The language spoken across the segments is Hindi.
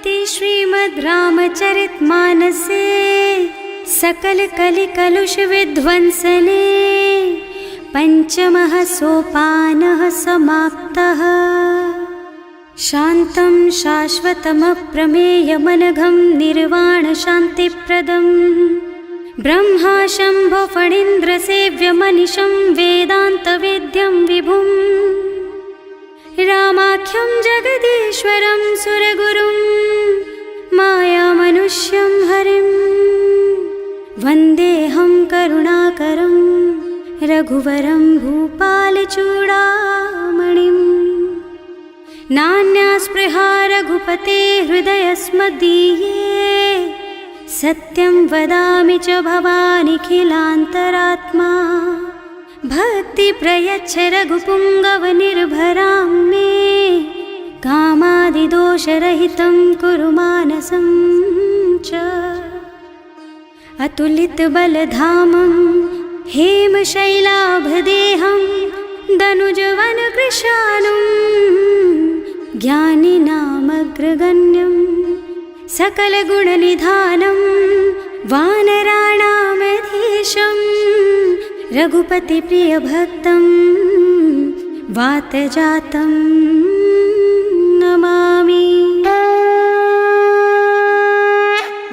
इति श्रीमद् रामचरितमानसे सकल कलि कलुष विध्वंसने पंचमः सोपानः समाप्तः। शान्तं शाश्वतमप्रमेयमनघं निर्वाण शान्तिप्रदं ब्रह्मा शम्भो फणीन्द्रसेव्यमनिशं वेदान्तवेद्यं विभुं रामाख्यं जगदीश्वरं सुरगुरुं मायामनुष्यं हरिं वन्देऽहं करुणाकरं रघुवरं भूपालचूडामणिम्। नान्यास्पृहा रघुपते हृदयस्मदीये सत्यं वदामि च भवानिखिलान्तरात्मा। भक्ति प्रयच्छ रघुपुङ्गवनिर्भरां मे कामादिदोषरहितं कुरु मानसं च। अतुलितबलधामं हेमशैलाभदेहं दनुजवनकृशानुं ज्ञानिनामग्रगण्यं सकलगुणनिधानं वानराणामधीशं रघुपतिप्रियभक्तं वातजातं नमामि।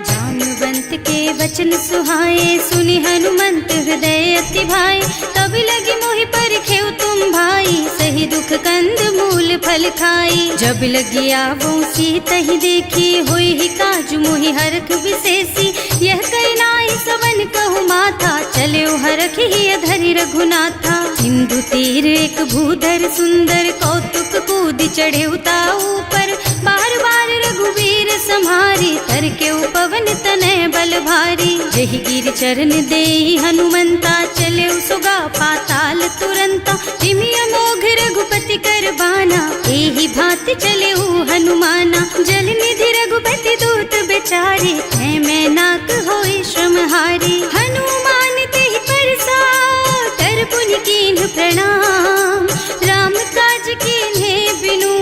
जाम्बवंत के वचन सुहाए सुनि हनुमंत हृदय अति भाए। तब लगी मोहि परखेउ तुम भाई सही दुख कंद मूल फल खाई। जब लगी आवो सीतहि देखी होई ही काजु मोहि हरख विशेषी। यह कई नाई सवन कहु माथा चले हरख ही धरि रघुनाथा। सिंधु तीर एक भूधर सुंदर कौतुक कूद चढ़े उताऊ पर। बार बार रघुवीर सम्हारी तर के पवन तनय बल भारी। जहि गिर चरण देहि हनुमंता चले सुगा पाताल तुरंता। तिमिय मोघ रघुपति कर बाना एहि भांति चले हनुमाना। जल निधि रघुपति दूत बेचारे है मैं नाक होई श्रमहारी। हनुमान तेहि परसा कर पुनि कीन्ह प्रणाम। राम काज कीन्हे बिनु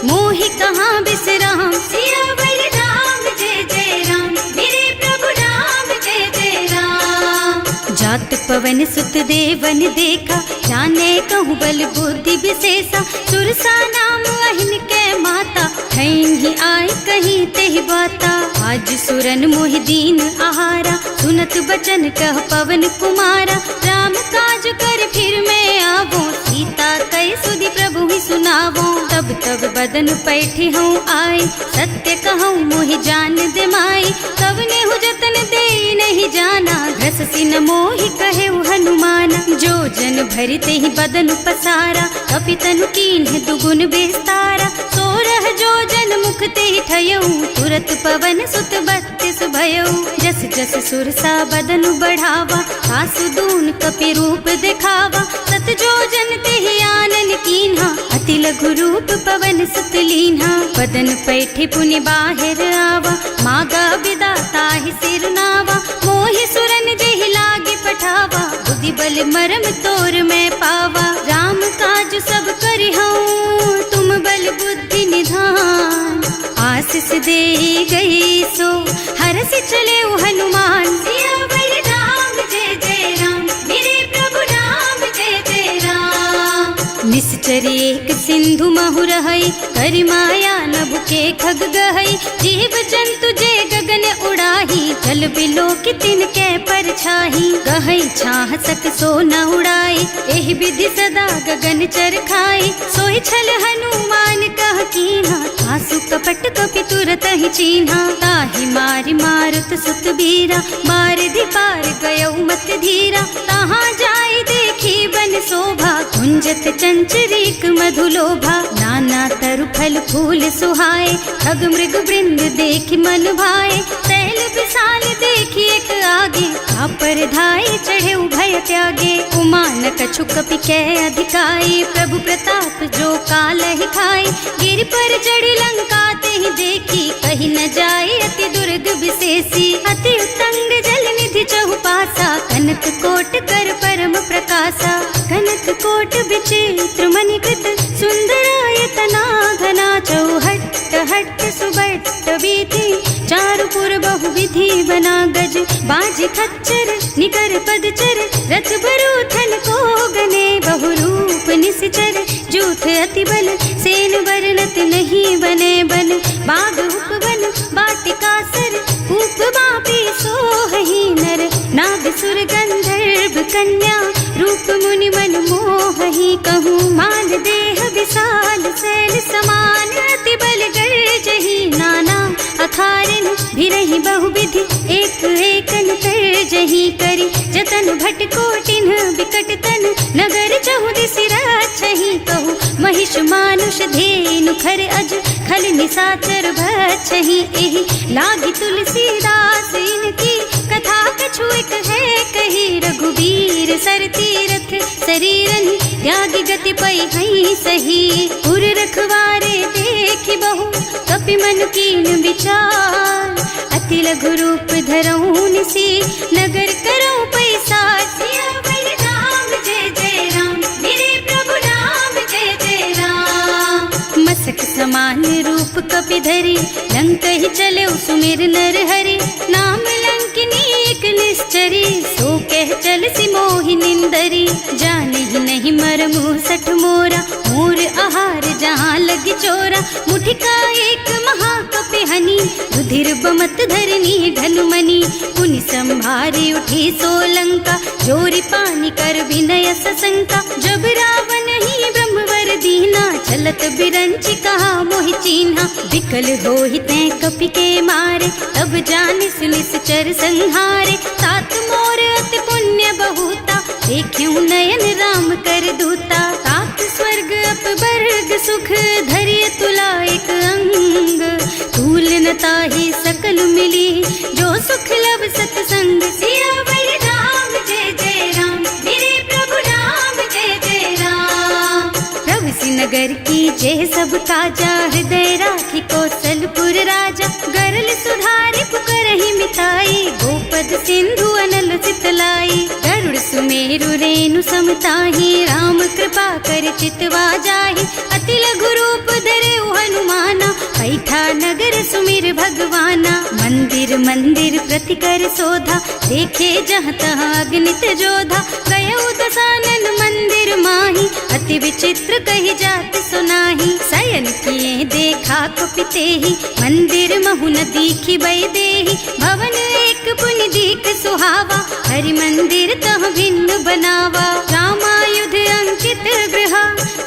मोहि कहाँ बिसराम। सियावर राम जय जय राम मेरे प्रभु राम जय जय राम। जात पवन सुत देवन देखा जाने कहूँ बल बुद्धि विशेषा। सुरसा नाम अहिन के माता खैन ही आए कहीं तेहि बाता। आज सुरन मोहि दीन आहारा सुनत बचन कह पवन कुमारा। राम काज कर फिर मैं आवो सीता कई सुधि प्रभु ही सुनावो। तब तब बदन पैठी हूँ आए सत्य कहूँ मोहि जान दे माई। तब नेहु जतन दे नहीं जाना घस सिन मोहि कहे हनुमाना। जो जन भरते ही बदन पसारा कपितनु कीन्ह दुगुन बेस्तारा। सोरह जो जन मुख ते ठयऊ तुरत पवन सुत बत्तिस भयऊ। जस जस सुरसा बदन बढ़ावा सासु दून कपि रूप दिखावा। सत जो जन ते आनन कीन्हा अति लघु रूप पवन सुत लीन्हा। बदन पैठे पुनि बाहिर आवा मागा बिदा ताहि सिर नावा। मोहि सुरन जेहि लागे पठावा बुद्धि बल मरम तोर मैं पावा। राम काज सब करिहऊँ तुम बल बुद्धि निधान। आशीष दे गई सो हरस चले हनुमान। सियावर राम जय जय राम मेरे प्रभु राम जय जय राम। निश्चर एक सिंधु महु रहई करि माया नभ के खग गहई। जीव जंतु जे गगन उड़ाही जल बिलो की तिनके परछाही। गहई छाह सक सो न उड़ाई एहि विधि सदा गगन चर खाई। सोहि छल हनुमान कह कीन्हा आसु कपट कपि तुरत ही चीन्हा। ताहि मारि मारुत सुत बीरा मार दी पार गयऊ मत धीरा। तहाँ जाई देखी बन शोभा कुंजत चंचरीक मधुलोभा। नाना तरु फल फूल सुहाए खग मृग वृंद देखि मन भाए। तैल विशाल देखी एक आगे पर धाई चढ़े भय त्यागे। उमान कछु कपि कै अधिकाई प्रभु प्रताप जो काल ही खाई। गिर पर चढ़ी लंका ते ही देखी कहीं न जाए अति दुर्ग विशेषी। अति उत्तंग जल निधि चहुपासा कनक कोट कर परम प्रकाशा। कनक कोट विचित्र मणिकृत सुंदरायतना घना चौहट्ट हट्ट सुबट्ट बीती, चारुपुर बहुविधि बना गज, बाजी खच्चर निकर पदचर, रथ बरूथन को गने, बहुरूप निश्चर, जूथ अति बल, सेन वर्णत नहीं बने बन, बाग उपवन बाटिका सर, कूप बापी सोहहि नर, नाग सुर गंधर्व कन्या, रूप मुनि मन मोहहि, कहूँ माल देह विशाल शैल समान, अति बल गर्जहि नाना अखारन, भिरहि बहुविधि एक एकन तरजहि करि, जतन भट कोटिन बिकट तन, नगर चहुदिस रक्षहि, कहूँ महिष मानुष धेनु खर अज, खल निशाचर भक्षहि, एहि लागी तुलसीदास इनकी, कथा कछु एक है कही, रघुबीर सर तीरथ शरीरन, त्यागी गति पै हई सही, उर रखवारे देखि बहु, कपि मन कीन विचार, अति लघु रूप धरऊं निसी, नगर करऊं पैसार, सियावर राम जय जय राम, मेरे प्रभु राम जय जय राम, मसक समान रूप कपि धरि, लंक ही चले सुमिर नर हरि, नाम लंकिनी एक निश्चरी, सो कह चल सी मोहि निंदरी, जाने ही नहीं मरमु सठ मोरा, मोर आहार जहाँ लगी चोरा, मुठिका एक महाकपि हनी, रुधिर बमत धरनी ढनुमनी, पुनि संभारी उठी सोलंका, जोरी पानी कर विनय सशंका, जब रावण ही ब्रह्मवर दीना, चलत बिरंची कहा मोहि चीन्हा, विकल होहि तै कपि के मारे, तब जानिस निश्चर संहारे, तात मोर अति पुण्य बहुता, देखियो नयन राम कर दूता, तात स्वर्ग अपवर्ग सुख, धरिय तुला एक अंग, तूल न ताहि सकल मिली, जो सुख लब सतसंग, सियावर राम जय जय राम, मेरे प्रभु राम जय जय राम, प्रभु सी नगर की जय सब काजा, हृदय राखी कौशलपुर राजा, गरल सुधारि पुकारहि मिताई, गोपद सिंधु अनल चितलाई, गरुड़ सुमेरु रेणु समताहि, राम कृपा कर चितवा जाहि, अति लघु रूप धरे हनुमाना, पैठा नगर सुमिर भगवाना, मंदिर मंदिर प्रति कर शोधा, देखे जहाँ तहाँ अगणित जोधा, गयो दशानन मंदिर माही, अति विचित्र कही जात सुनाही, शयन किए देखा कुपितेहि, मंदिर महु न दीखि बै देहि, भवन एक पुनि दीख सुहावा, हरि मंदिर तह भिन्न बनावा, रामायुध अंकित गृहा,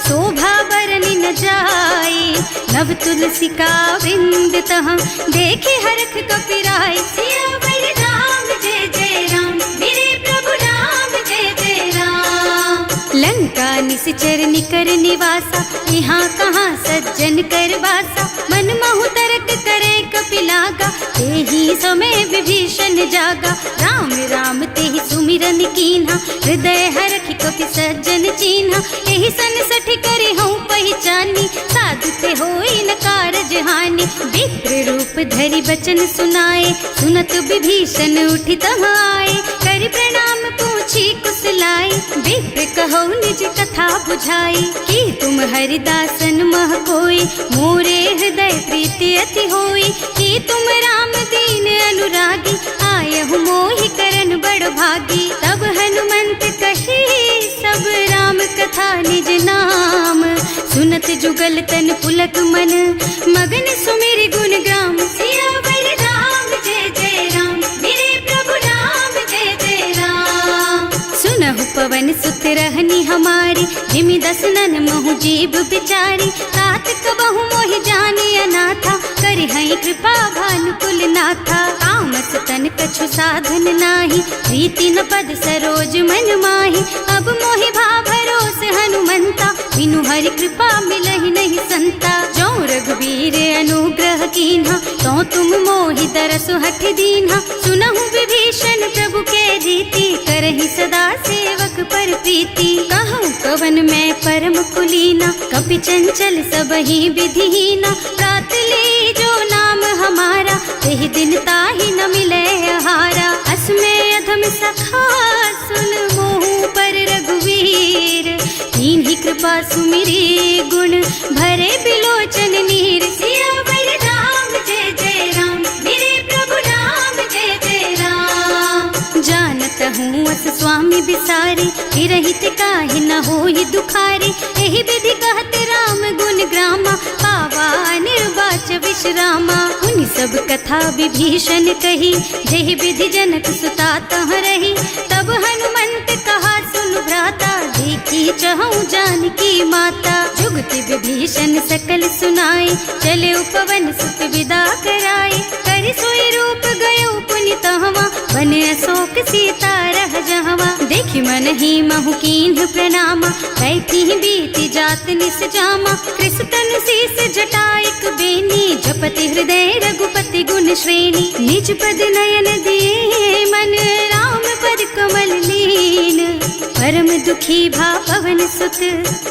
शोभा बरनि न जाए, नव तुलसी का वृंद तह, देखे हरख कपिराय, सियावर राम जय जय राम, मेरे प्रभु राम जय जय राम, लंका निश्चर निकर निवासा, यहाँ कहाँ सज्जन कर वासा, मन महु तरक करे कपिलागा, तेहि समय विभीषण जागा, राम राम तेहि सुमिरन कीन्हा, हृदय हरखि कपि सज्जन चीन्हा, एहि सन सठि करे हूँ पहचानी, साधु ते होई न कारज हानि, विप्र रूप धरि बचन सुनाए, सुनत विभीषण उठि तहाँ आए, करि प्रणाम पूछी कुशलाई, विप्र कहो निज कथा बुझाई, कि तुम हरिदासन मह कोई, मोरे हृदय प्रीति अति होई, कि तुम राम दीन अनुरागी, आयहु मोहि करन बड़ भागी, तब हनुमंत कही सब राम कथा निज नाम, सुनत जुगल तन पुलक मन, मगन सुमिर गुण ग्राम, सियावर राम जय जय राम, मेरे प्रभु राम जय जय राम, सुनहु पवन सुत रहनी हमारी, जिमि दसनन महु जीव बिचारी, तात कबहु मोहि जानि अनाथा, करि हई कृपा भानुकुल नाथा, तामस तन कछु साधन नाही, प्रीति न पद सरोज मन माही, अब मोहि भा भरोस हनुमंता, बिनु हरि कृपा मिलहि नहीं संता, जो रघुबीर अनुग्रह कीन्हा, तो तुम मोहि दरसु हठ दीन्हा, सुनहु विभीषण प्रभु के रीति, करहि सदा सेवक पर प्रीति, कहूँ कवन मैं परम कुलीना, कपि चंचल सबहि विधिहीना, प्रात ले जो नाम हमारा, तेहि दिन ताहि न मिले आहारा, असमय अधम सखा सुन मोहु पर रघुवीर, कीन्ही कृपा सुमिरी गुण भरे बिलोचन नीर, सियावर राम जय जय स्वामी बिसारी, हिरहित काहे न होई दुखारी। एहि विधि कहत राम गुण ग्रामा, पावा निर्वाच विश्रामा। उन सब कथा विभीषण कही, जेहि विधि जनक सुता तह रही। तब हनुमंत कहा सुन भ्राता, देखी चहु जानकी माता। जुगति विभीषण सकल सुनाई, चले उपवन सुत विदा कराई। कर सोई रूप गयो पुनि तहवा, बन अशोक सीता रह जहवा। देखि मन ही महु कीन्ह प्रणामा, बैठी बीती जात निस जामा। कृष तनु शीस जटाइक बेनी, जपति हृदय रघुपति गुण श्रेणी। निज पद नयन दिए मन, राम पद कमल लीन। परम दुखी भा पवन सुत,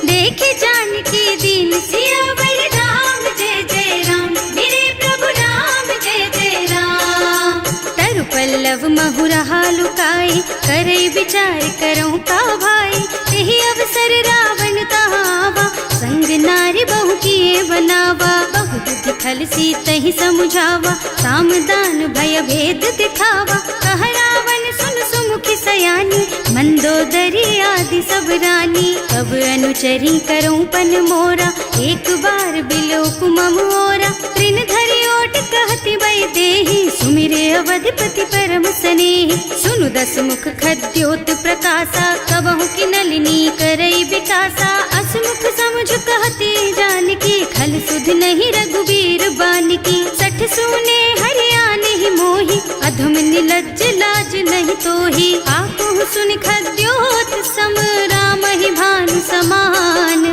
देखे जानकी दीन। सियावर राम जय जय राम, मेरे प्रभु राम जय जय राम। तरु पल्लव महु रहा लुकाई, करई विचार करऊं का भाई। तेहि अवसर रावण तहावा, संग नारी बहु किए बनावा। बहु दुख खल सीतहि समुझावा, सामदान भय भेद दिखावा। कह रावण सुन सुमुखी सयानी, मंदोदरी आदि सब रानी। अब अनुचरी करऊं पन मोरा, एक बार बिलोक मम ओरा। तृण धरि ओट कहति वै देहि, सुमिरे अवधपति परम स्नेहि। सुनु दस मुख खद्योत प्रकाशा, कबहु की नलिनी करई विकासा। असमुख समझ कहति जानकी, खल सुध नहीं रघुबीर बानकी। सठ सूने हरियाणा ही मोहि, अधम निलज्ज लाज नहीं तोहि। आकुहु सुनि खद्योत सम, राम ही भानु समान।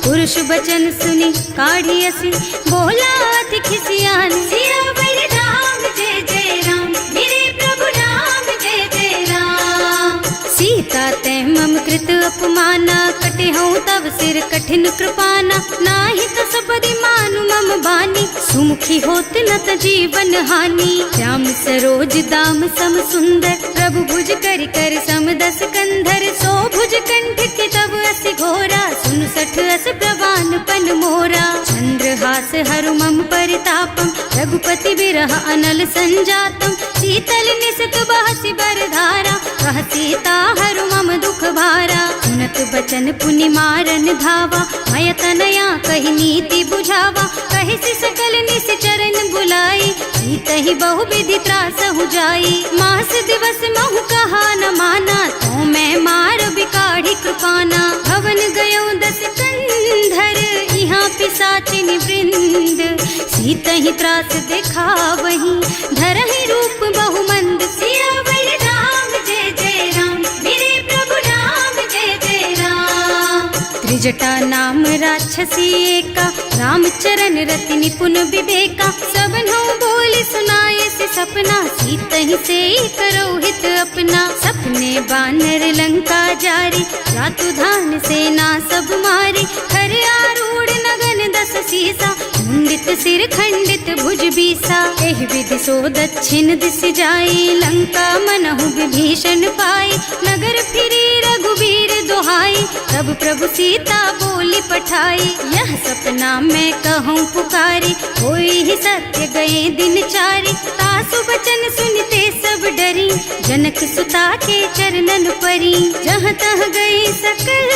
पुरुष बचन सुनि काढ़ियसि, बोला अति खिसियान। सियावर राम जय जय राम, मेरे प्रभु राम जय जय राम। सीता ते मम कृत अपमाना, कटिहउँ तव सिर कठिन कृपाना। नाही त सबरि मानु मम बानी, सुमुखी होत न त जीवन हानि। श्याम सरोज दाम सम सुंदर, प्रभु भुज कर कर सम दस कंधर। सो भुज कंठ के तब अस घोरा, सुन सठ अस प्रवान पन मोरा। चंद्रहास हरु मम परितापम, रघुपति बिरह अनल संजातम। शीतल निसित बहसि बरधारा, कह सीता हरु मम दुख भारा। सुनत बचन पुनि मारन धावा, मय तनया कहि नीति बुझावा। कहि सि सकल निस चरण बुलाई, सीतहि बहु विधि त्रासहु जाई। मास दिवस महु कहा न माना, तो मैं मार बिकाढ़ी कृपाना। भवन गयो दस कंधर, यहाँ पिशाचिनी वृंद। सीतहि त्रास दिखावहि, धरहि रूप बहुमंद। सियावर राम जय जय राम, मेरे प्रभु राम जय जय राम। त्रिजटा नाम राक्षसी एका, रामचरण रति निपुण विवेका। सबनो बोली सुनाए से सपना, सीतहि से करो हित अपना। सपने बानर लंका जारी, रातु धान सेना सब मारी। खर आरूढ़ नगन दस सीसा, मुंडित सिर खंडित भुज बीसा। एहि विधि सो दक्षिण दिस जाई, लंका मनहु विभीषण पाई। नगर फिरी रघुबीर दुहाई, तब प्रभु सीता बोली पठाई। यह सपना मैं कहूँ पुकारी, होई ही सत्य गए दिन चारी। तासु बचन सुनते सब डरी, जनक सुता के चरणन परी। जहाँ तह गई सकल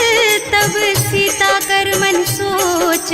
तब सीता कर मन सोच।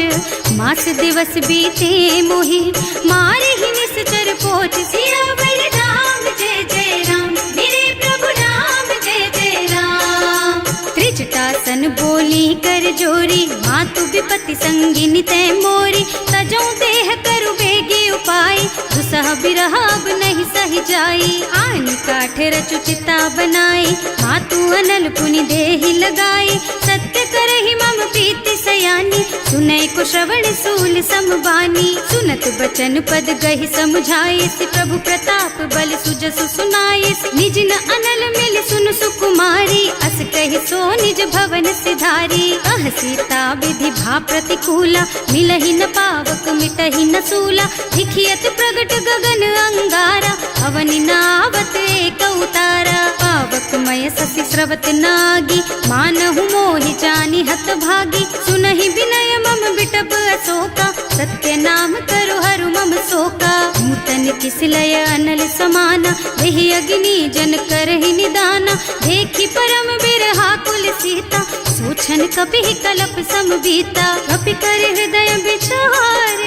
मास दिवस बीते मोहि, मारे ही निश्चर पोच। सियावर राम जय जय राम, मेरे प्रभु राम जय जय राम। त्रिजटासन बोली कर जोरी, मातु विपति संगिनी तै मोरी। तजो देह करु बेगी उपाय, दुसह बिरह अब नहीं सही जाई। आन काठ रचु चिता बनाई, मातु अनल पुनि देहि लगाई। सत्य करहि मम प्रीति सयानी, सुनै को श्रवण सूल समबानी। सुनत बचन पद गहि समझाइस, प्रभु प्रताप बल सुजसु सुनाइस। निज न अनल मिल सुन सुकुमारी, अस कहि सो निज भवन सिधारी। कह सीता विधि भा प्रतिकूला, मिलहि न पावक मिटहि न सूला। दिखियत प्रगट गगन अंगारा, अवनि नावत एक उतारा। पावक मय शशि स्रवत नागी, मानहु मोहि जानि हत भागी। सुनहि विनय मम बिटप अशोका, सत्य नाम करु हरु मम शोका। नूतन किस लय अनल समाना, वही अग्नि जन करहि निदाना, देखी परम बिरहा कुल सीता, सोचन कपि कलप सम बीता, कपि कर हृदय विचार,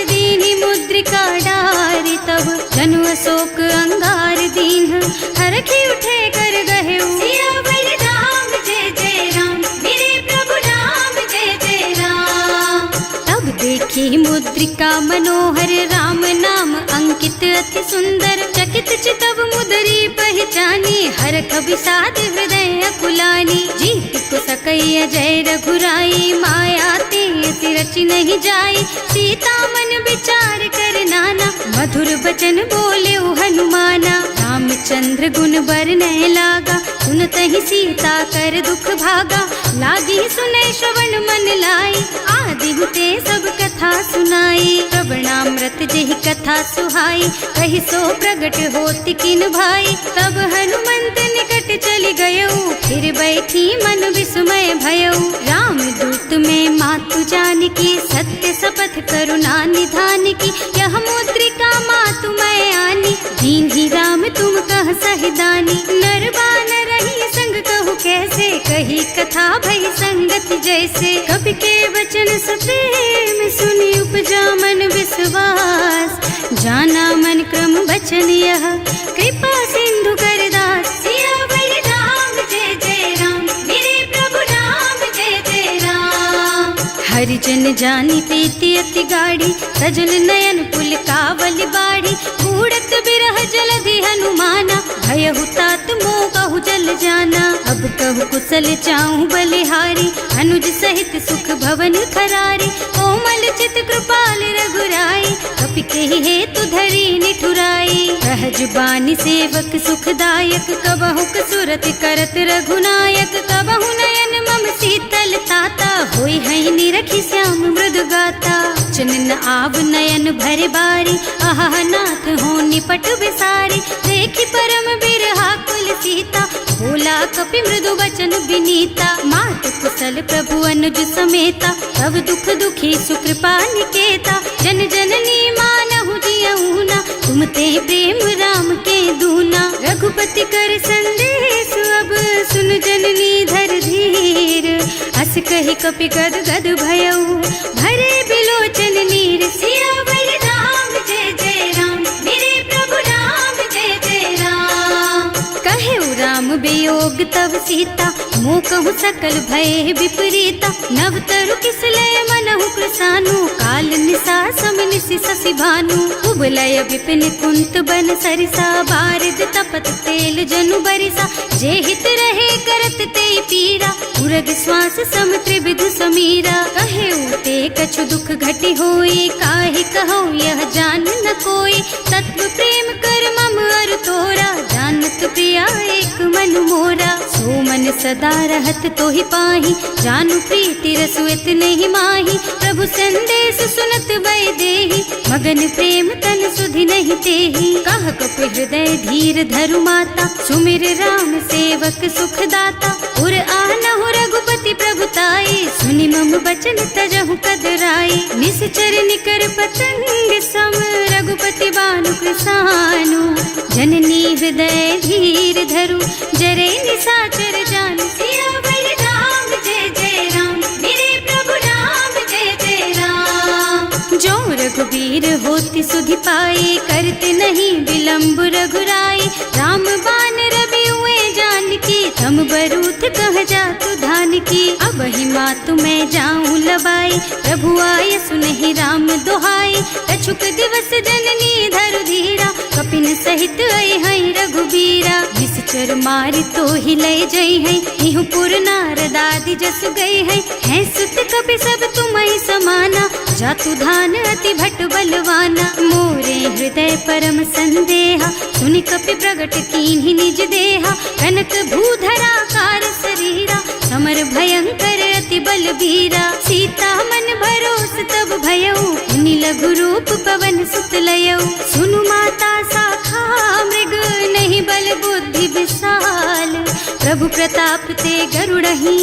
दीनी मुद्रिका डारी, तब जनु अशोक अंगार दीन, हरखी उठे कर गहे सियावर राम जय जय राम, मेरे प्रभु राम जय जय राम। तब देखी मुद्रिका मनोहर, राम नाम अंकित अति सुंदर, चकित चितव मुदरी पहचानी, हरख विषाद हृदय अकुलानी, जीत को सकैया जय रघुराई, माया ते रचि नहीं जाई, सीता मन विचार कर नाना, मधुर बचन बोले हनुमाना, रामचंद्र गुण बरनय लागा, सुनत ही सीता कर दुख भागा, लागी सुने श्रवण मन लाई, आदि ते सब कथा सुनाई, श्रवणामृत जेहि कथा सुहाई, कहि सो प्रगट होति किन भाई, तब हनुमंत निकट चली गयऊ, फिर बैठी मन विस्मय भयऊ, राम दूत में मातु जानकी, सत्य शपथ करुणा निधान की, यह मुद्रिका मातु मैं आनी, दीन ही राम तुम कह सहिदानी, नर बानर रही संग कहु कैसे, कही कथा भई संगत जैसे, कवि के वचन सप्रेम सुनी उपजा मन विश्वास, जाना मन क्रम वचन यह, कृपा सिंधु कर दास, सियावर राम जय जय राम, मेरे प्रभु राम जय जय राम। हरिजन जानी प्रीति अति गाढ़ी, सजल नयन पुल कावल बाढ़ी, बूढ़त बिरह जलधि हनुमाना, भयहु तात मोह कहु जल जाना, अब कहु कुशल चाहूं बलिहारी, अनुज सहित सुख भवन खरारी, कोमल चित कृपाल रघुराई, कपि केहि हेतु धरी निठुराई, सहज बानी सेवक सुखदायक, कबहु कसुरत करत रघुनायक, कबहु नयन मम शीतल ताता, होई है निरखी श्याम मृदु गाता, चनन आव नयन भर बारी, आहा नाथ हो निपट विसारी, देखी परम बिरहा कुल सीता, बोला कपि मृदु वचन विनीता, मात कुशल प्रभु अनुज समेता, तब दुख दुखी सुकृपा निकेता, जन जननी मानहु जियऊना, तुम ते प्रेम राम के दूना, रघुपति कर संदेश अब सुन जननी धर धीर, अस कहि कपि गद गद भयऊ, भरे बिलोचन नीर, सियावर राम जय जय राम, मेरे प्रभु राम जय जय राम। कहेउ राम वियोग तब सीता, मोह कहु सकल भय विपरीता, नव तरु किस लय मनहु कृसानु, काल निसा सम निसि शशि भानु, उबलय विपिन कुंत बन सरिसा, बारिद तपत तेल जनु बरिसा, जे हित रहे करत ते पीरा, उरग श्वास सम त्रिविधु समीरा, कहेउ ते कछु दुख घटी होई, काहि कहूँ यह जान न कोई, तत्व प्रेम कर मम अर तोरा, जानत प्रिया एक मन मोरा, सो मन सदा रहत तो ही पाही, जानु प्रीति रसु इतने माही, प्रभु संदेश सुनत वै देही, मगन प्रेम तन सुधि नहीं तेही, कह कप हृदय धीर धरु माता, सुमिर राम सेवक सुख दाता, उर आनहु रघुपति प्रभुताई, सुनि मम बचन तजहु कदराई, निश्चर निकर पतंग सम, रघुपति बानु कृसानु, जननी हृदय धीर धरु, जरे निशाचर जान, सियावर राम जय जय राम, मेरे प्रभु राम जय जय राम। जो रघुबीर होति सुधि पाई, करते नहीं विलंब रघुराई, राम बान रवि हुए जानकी, तम बरूथ कह जातु धान की, अब ही मातु मैं जाऊं लबाई, प्रभु आय सुनहि राम दोहाई, कछुक दिवस जननी धरु धीरा, कपिन सहित आई है रघुबीरा, निश्चर मारि तो ही लय जई है, इहु पुर नारद आदि जस गई है सुत कपि सब तुम्हि समाना, जातु धान अति भट बलवाना, मोरे हृदय परम संदेहा, सुनि कपि प्रगट कीन्हि निज देहा, कनक भूधरा कार शरीरा, समर भयंकर अति बलबीरा, सीता मन भरोस तब भयऊ, मुनि लघु रूप पवन सुत लयऊ, सुनु माता शाखा मृग नहीं बल बुद्धि विशाल, प्रभु प्रताप ते गरुड़हि,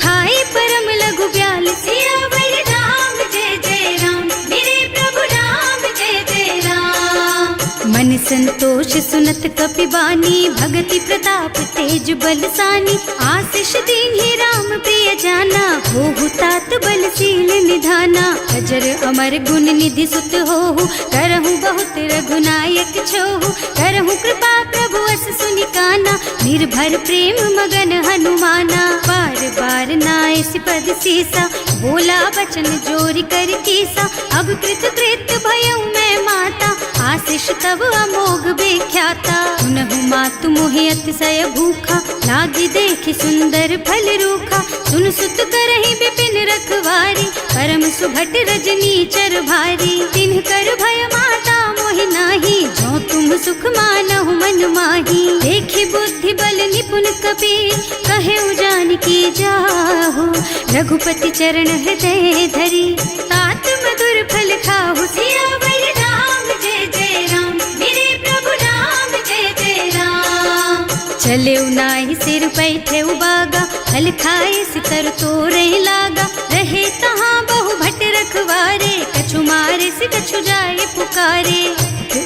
खाई परम लघु ब्याल, सियावर राम जय जय राम, मेरे प्रभु राम जय जय राम। मन संतोष सुनत कपिबानी, भगति प्रताप तेज बलसानी। आशीष दीन्हि राम प्रिय जाना, होहु तात बलशील निधाना। अजर अमर गुण निधि सुत होहु, करहु बहुत रघुनायक छोहु। करहु कृपा प्रभु अस सुनि काना, निर्भर प्रेम मगन हनुमाना। बार बार नाय सिपद सीसा, बोला बचन जोरी कर कीसा। अब कृत कृत भयउ मैं माता, आशीष तब अमोघ बेख्याता। सुनहु मातु मोहि अतिशय भूखा, लागी देखि सुंदर फल रूखा। सुन सुत करहि विपिन रखवारी, परम सुभट रजनी चर भारी। तिन्ह कर भय माता मोहि नाही, जो तुम सुख मानहु मन माही। देखि बुद्धि बल निपुण कबीर, कहे जानकी जाहु। रघुपति चरण हृदय धरी, तात मधुर फल खाहु। सियावर राम जय जय राम, मेरे प्रभु राम जय जय राम। चले नाहि सिर पैठे बागा, फल खाए सितर तोरे लागा। रहे तहाँ बहु भट रखवारे, कछु मारे से कछु जाए पुकारे।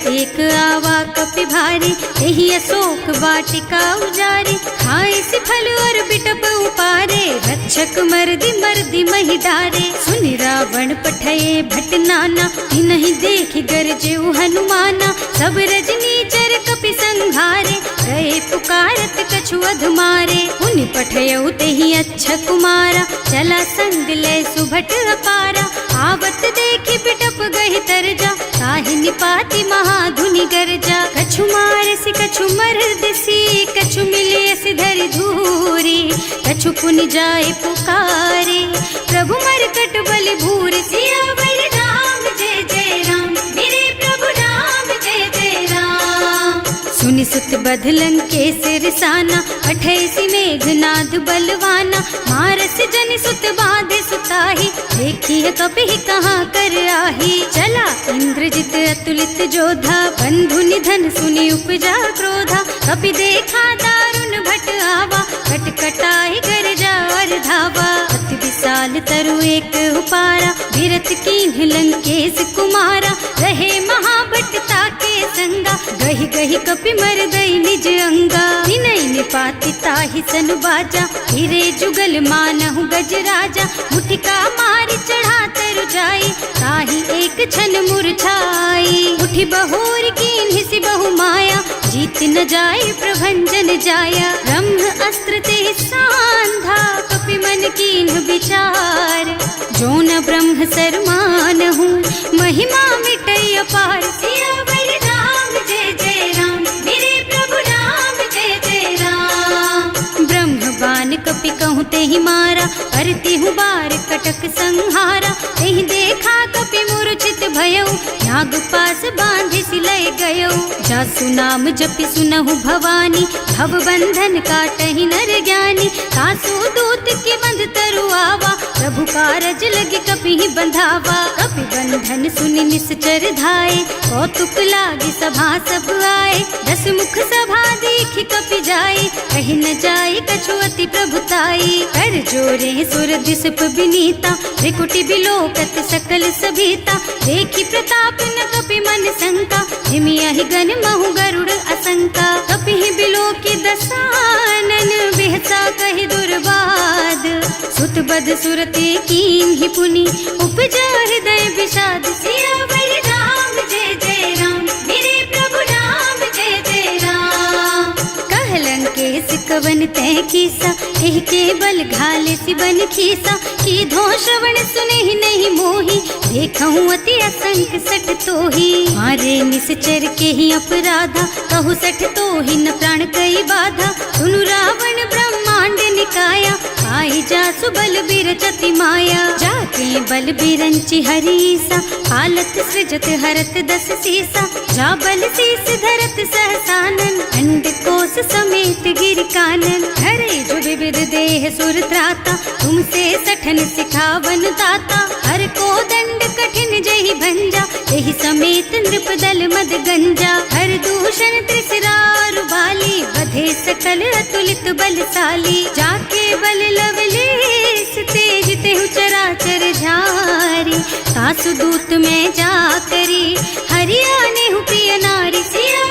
एक आवा कपि भारी, यही अशोक वाटिका उजारी। खाए से फल और बिटप उपारे, रक्षक मर्दी मर्दी मही डारे। सुनि रावण पठये भट नाना, नहीं देखि गरजेउ हनुमाना। सब रजनी चर कपि संघारे, गए पुकारत कछु अधमारे। उनि पठयउ तेहि अच्छा कुमारा, चला संग ले सुभट अपारा। आवत देखि बिटप गहि तरजा, ताहि निपाति महाधुनि गरजा। कछु मारसि कछु मरदसी, कछु मिलियसि धरि धूरी। कछु पुनि जाए पुकारे, प्रभु मरकट बलि भूरि। सियावर राम जय जय राम, मेरे प्रभु राम जय जय राम। सुनि सुत बधलन के सिरसाना, अठैसी मेघनाद बलवाना। मारस जन सुत बाधे सुताही, देखी कपि कहाँ कर आही। चला इंद्रजित अतुलित जोधा, बंधु निधन सुनि उपजा क्रोधा। कपि देखा दारुण भट आवा, कटकटाई गरजा और धावा। अति विशाल तरु एक उपारा, विरत कीन्ह लंकेश कुमारा। रहे महाभट ताके संगा, गहि गहि कपि मर गई निज अंगा। विनय निपाति ताहि सन बाजा, हिरे जुगल मानहु गज राजा। मुठिका मारि चढ़ा तरु जाई, ताहि एक छन मुरझाई। उठि बहोर कीन्हि सि बहु माया, जीत न जाय प्रभंजन जाया। ब्रह्म अस्त्र ते सांधा, कपि मन कीन्ह विचार। जो न ब्रह्म सर मानहु, महिमा मिटै अपार। सियावर राम जय जय राम, मेरे प्रभु राम जय जय राम। ब्रह्म बान कपि कहूँ तेहि मारा, करती हूँ बार कटक संहारा। तेहि देखा कपि मूर्छित भयउ, नाग पास बांधि सिलय गयउ। जासु नाम जपि सुनहु भवानी, भव बंधन काटहि नर ज्ञानी। तासु दूत के बंध तरु आवा, प्रभु कारज लगे कपि बंधावा। कपि बंधन सुनि निश्चर धाये, कौतुक लागी सभा सब आए। दस मुख सभा देखि कपि जाए, कहि न जाए कछु अति प्रभुताई। कर जोरे सुर दिसप विनीता, त्रिकुटि बिलोकत सकल सभीता। देखि प्रताप न कपि मन शंका, हिमियाहि गन महु गरुड़ असंका। कपि बिलोकि दसानन, बिहसा कहि दुर्बाद। सुत बद सुरते कीन्हि पुनि, उपजा हृदय विषाद। सियावर राम जय जय राम, मेरे प्रभु राम जय जय राम। कहलन के सिकवन तय कीसा, एहि के बल घाले सिबन खीसा। की धो श्रवण सुनेहि नहीं मोही, देखहु अति असंख सठ तोही। मारे निश्चर के ही अपराधा, कहु सठ तोहि न प्राण कई बाधा। सुनु रावण ब्रह्मांड निकाया, आई जासु बल बिरचति माया। जाके बल बिरंचि हरीसा, हालत सृजत हरत दस सीसा। जा बल शीस धरत सहसानन, अंड कोस समेत गिर कानन। हरे जो विविध देह सुर त्राता, तुमसे सठन सिखावन दाता। हर को दंड कठिन जहि भंजा, यही समेत नृप दल मद गंजा। हर दूषण त्रिसरारु बाली, बधे सकल अतुलित बलशाली। जाके बल लवलेस तेज तेहु चराचर झारी। सासु दूत में जा करी, हरियाणे हु प्रिय नारी। सिया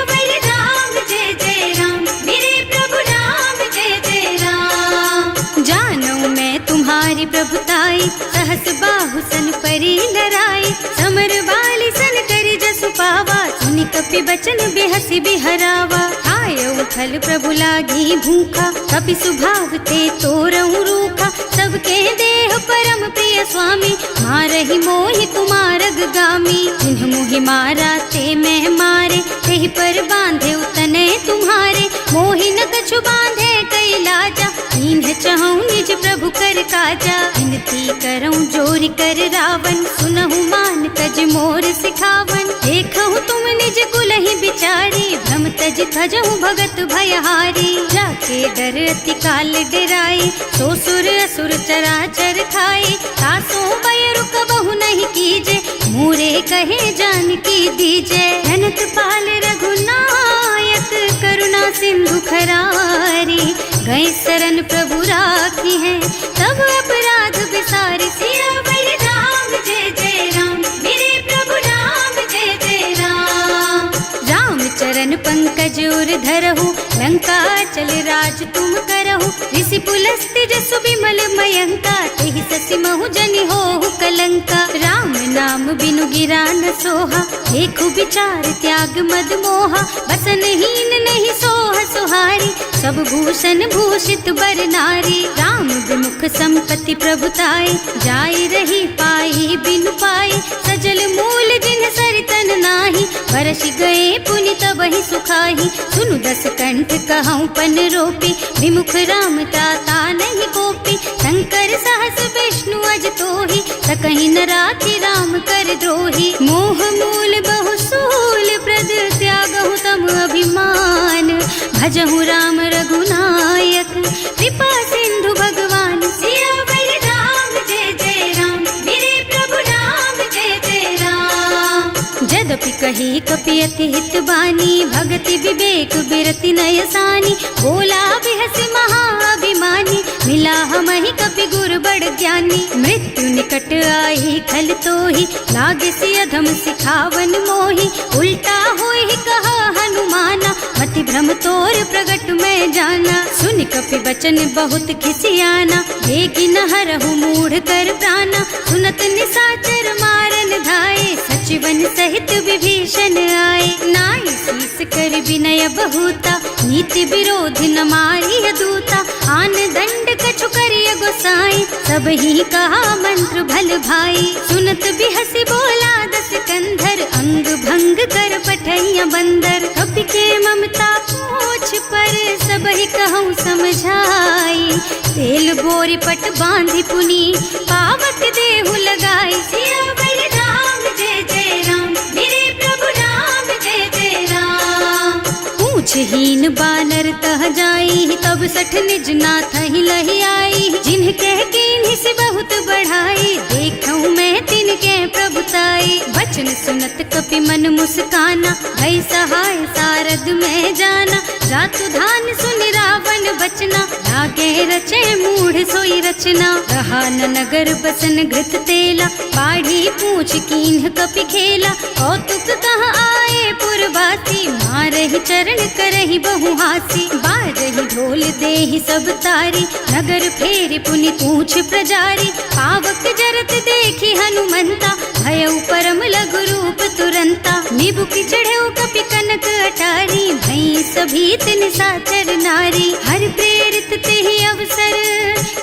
सहस बाहु सन परी लराई, समर बाली सन करी जसु पावा, सुनि कपि बचन बेहसी बिहरावा। आयऊ फल प्रभु लागी भूखा, कपि सुभाव ते तोरऊ रूखा, सबके देह परम प्रिय स्वामी, मारहि मोहि कुमारग गामी। जिन्ह मोहि मारा ते मैं मारे, तेहि पर बांधे उतने तुम्हारे, मोहि न कछु बांधे कई लाजा, इन्ह चहु निज प्रभु कर काजा। विनती करऊं जोरि कर रावण, सुनहु मान तज मोर सिखावन, देखहु तुम निज कुलहि बिचारी, भ्रम तज थजहु भगत भयहारी। जाके डर अति काल डराई, सो सुर असुर चराचर खाए, तासो भय रुक बहु नहीं कीजे, मोरे कहे जानकी दीजे। धनत पाल रघुनायक करुणा सिंधु खरारी, गए शरण प्रभु राखी है, तब अपराध बिसारी। सियावर राम जय जय राम, मेरे प्रभु राम जय जय राम। राम चरण पंकज उर धरहु, लंका चल राज तुम करहु, ऋषि पुलस्त्य जसु बिमल मयंका, तेहि ससि महु जनि होहु कलंका। राम नाम बिनु गिरा न सोहा, देखु विचार त्याग मद मोहा, बसन हीन नहीं सोह सुहारी, सब भूषण भूषित बर नारी। राम विमुख संपत्ति प्रभुताई, जाई रही पाई बिनु पाई, सजल मूल जिन सरितन नाही, बरसि गए पुनि तबहि सुखाही। सुनु दस कंठ कहऊँ पन रोपी, विमुख राम ताता नहीं कोपी, शंकर सहस विष्णु अज तोहि, सकहि न राखि राम कर द्रोही। मोह मूल बहु सूल प्रद, त्यागहु तम अभिमान, भजहु राम रघुनायक, कृपा सिंधु भगवान। सियावर राम जय जय राम, मेरे प्रभु राम जय जय राम। जदपि कही कपि अति हित बानी, भगति विवेक बिरति नय सानी, बोला बिहसि महाअभिमानी, मिला हमहि कपि गुर बड़ ज्ञानी। मृत्यु निकट आई खल तोहि, लागे सि अधम सिखावन मोहि, उल्टा होहि कहा हनुमाना, मति भ्रम तोर प्रगट में जाना। सुनि कपि बचन बहुत खिसियाना, देगी न हरहु मूढ़ कर प्राणा, सुनत निशाचर मारन धाये, सचिवन सहित विभीषण आए। नाई शीस कर विनय बहुता, नीति विरोध न मारिय दूता, आन दंड कछु करिय गोसाई, सब ही कहा मंत्र भल भाई। सुनत बिहसि बोला दस कंधर, अंग भंग कर पठैया बंदर, कपि के ममता पूछ पर, सब ही कहूँ समझाई। तेल बोरी पट बांधि पुनी, पावक देहु लगाई। सियावर राम जय जय राम, मेरे प्रभु राम जय जय राम। पूछहीन बानर तह जाई, तब सठ निज नाथ ही लही आई, जिन्ह कह कीन्हि से बहुत बढ़ाई, देखऊँ मैं तिनके प्रभुताई। वचन सुनत कपि मन मुस्काना, भई सहाय सारद में जाना, जातु धान सुनि रावण बचना, लागे रचे मूढ़ सोई रचना। रहा न नगर बसन घृत तेला, बाढ़ी पूछ कीन्ह कपि खेला, कौतुक कह आए पुरवासी, मारहि चरण करहि बहु हासी। बाजहि ढोल देहि सब तारी, नगर फेरि पुनि पूछ प्रजारी, पावक जरत देखि हनुमंता, भयउ परम लघु रूप तुरंता। निबुकि चढ़ऊ कपि कनक अटारी, भई सभीत निशाचर नारी। हर प्रेरित तेहि अवसर,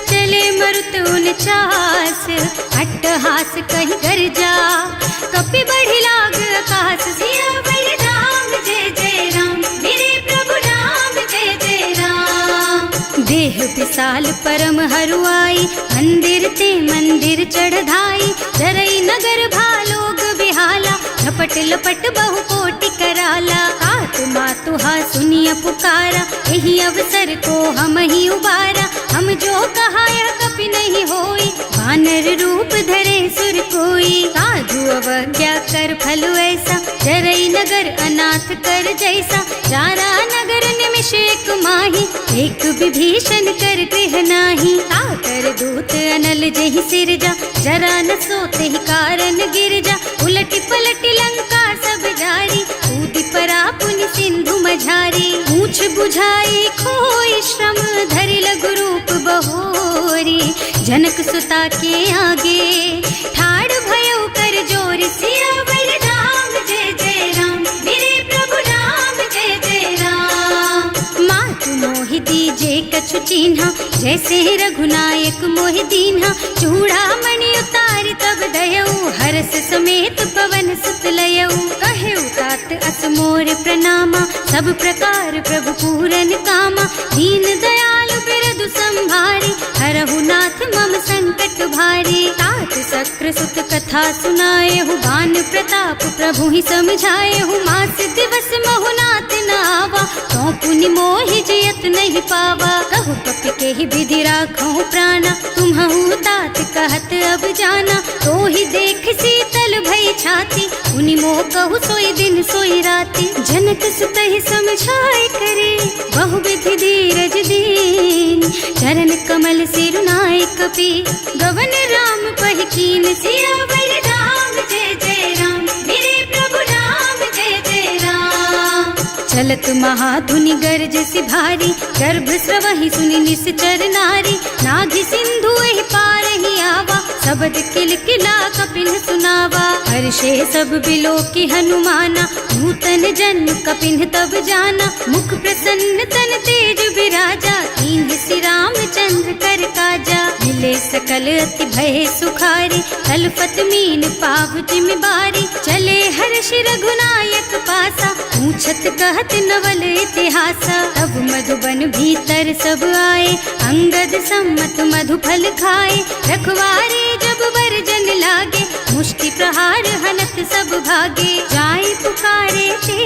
चले मरुत उनचास, अट्टहास कहि गर्जा, कपि बढ़ि लाग आकाश। सियावर राम जय जय राम, मेरे प्रभु राम जय जय राम। देह विशाल परम हरुआई, मंदिर ते मंदिर चढ़धाई, जरई नगर भालोग बिहाला, झपट लपट बहु कोटि कराला। आत्मा तुहा सुनिय पुकारा, यही अवसर को हम ही उबारा, हम जो कहा यह कपि नहीं होई, वानर रूप धरे सुर कोई। साधु अवज्ञा कर फल ऐसा, जरई नगर अनाथ कर जैसा, जारा नगर निमिष एक माही, एक विभीषण कर गृह नाही। ताकर दूत अनल जहि सिरजा, जरा न सोते ही कारण गिरजा, उलटी पलटी लंका सब जारी, कूदि परा पुनि सिंधु मझारी। पूछ बुझाई खोई श्रम, धरि लघु रूप बहोरी। जनक सुता के आगे ठाड़ भयो कर जोर, सियावर राम जय जय राम, मेरे प्रभु राम जय जय राम। मात मोहि दीजे कछु चिन्हा, जैसे रघुनायक मोहि दीन्हा। चूड़ामणि उतार तब दयऊ, हरस समेत पवन सुत लयऊ। कहेउ तात अस मोर प्रणामा, सब प्रकार प्रभु पूरन कामा। दीन दयालु बिरदु संभारी, हरहु नाथ मम संकट भारी। तात सक्र सुत कथा सुनाएहु, बान प्रताप प्रभु ही समझाएहु। मास दिवस महु नाथ न आवा, तो पुनि मोहि जियत नहीं पावा। कहु कपि के ही विधि राखहु प्राणा, तुम्हु तात कहत अब जाना। तो ही देख शीतल भई छाती, उनि मोह कहु सोई दिन सोई राती। जनक सुतहि समझाए करे, बहु विधि धीरज दीन। चरण कमल सिरुनाए कपि, गवन राम पहि कीन। सियावर राम जय जय राम, मेरे प्रभु राम जय जय राम। चलत महाधुनि गर्ज सि भारी, गर्भ स्रवहि सुनि निश्चर नारी। नाभि सिंधु एहि पार ही आवा, शबद किलकिला कपिन सुनावा। हर्षे सब बिलो की हनुमाना, नूतन जन्म कपिन तब जाना। मुख प्रसन्न तन तेज विराजा, कीन्ह श्री रामचंद्र कर काजा। मिले सकल अति भय सुखारी, तलपत मीन पाव जिम बारी। चले हर्ष रघुनायक पासा, पूछत कहत नवल इतिहासा। तब मधुबन भीतर सब आए, अंगद सम्मत मधु फल खाए। रखवारे जब बरजन लागे, मुष्टि प्रहार हनत सब भागे। जाय पुकारे ते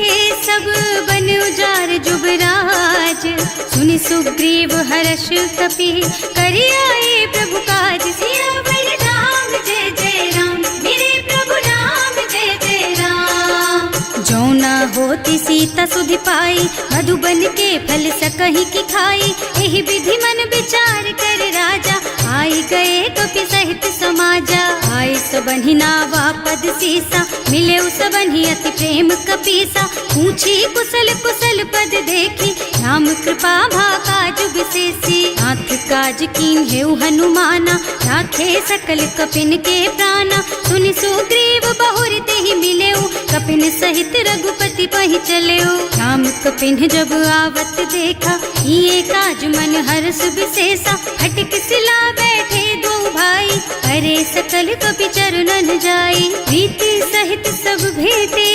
सब बन उजार जुबराज। सुनि सुग्रीव हर्ष कपि, करि आए प्रभु काज। सियावर राम जय जय राम, मेरे प्रभु राम जय जय राम। जो न होती सीता सुधि पाई, मधुबन के फल सकहि की खाई। एहि विधि मन विचार कर राजा, आई गए कपि सहित समाजा। आए सबहि नावा पद सीसा, मिले सबहि अति प्रेम कपीसा। पूछी कुशल कुशल पद देखी, राम कृपा भाकाजु विशेषी। नाथ काज कीन्हेउ हनुमाना, राखे सकल कपिन के प्राणा। सुनि सुग्रीव बहुर तेहि मिलेउ, कपिन सहित रघुपति पहि चलेउ। राम कपिन जब आवत देखा, ये काज मन हर्ष विशेषा। हटिक सिला बैठे दो भाई, अरे सकल कपि चरणन जाई। प्रीति सहित सब भेटे,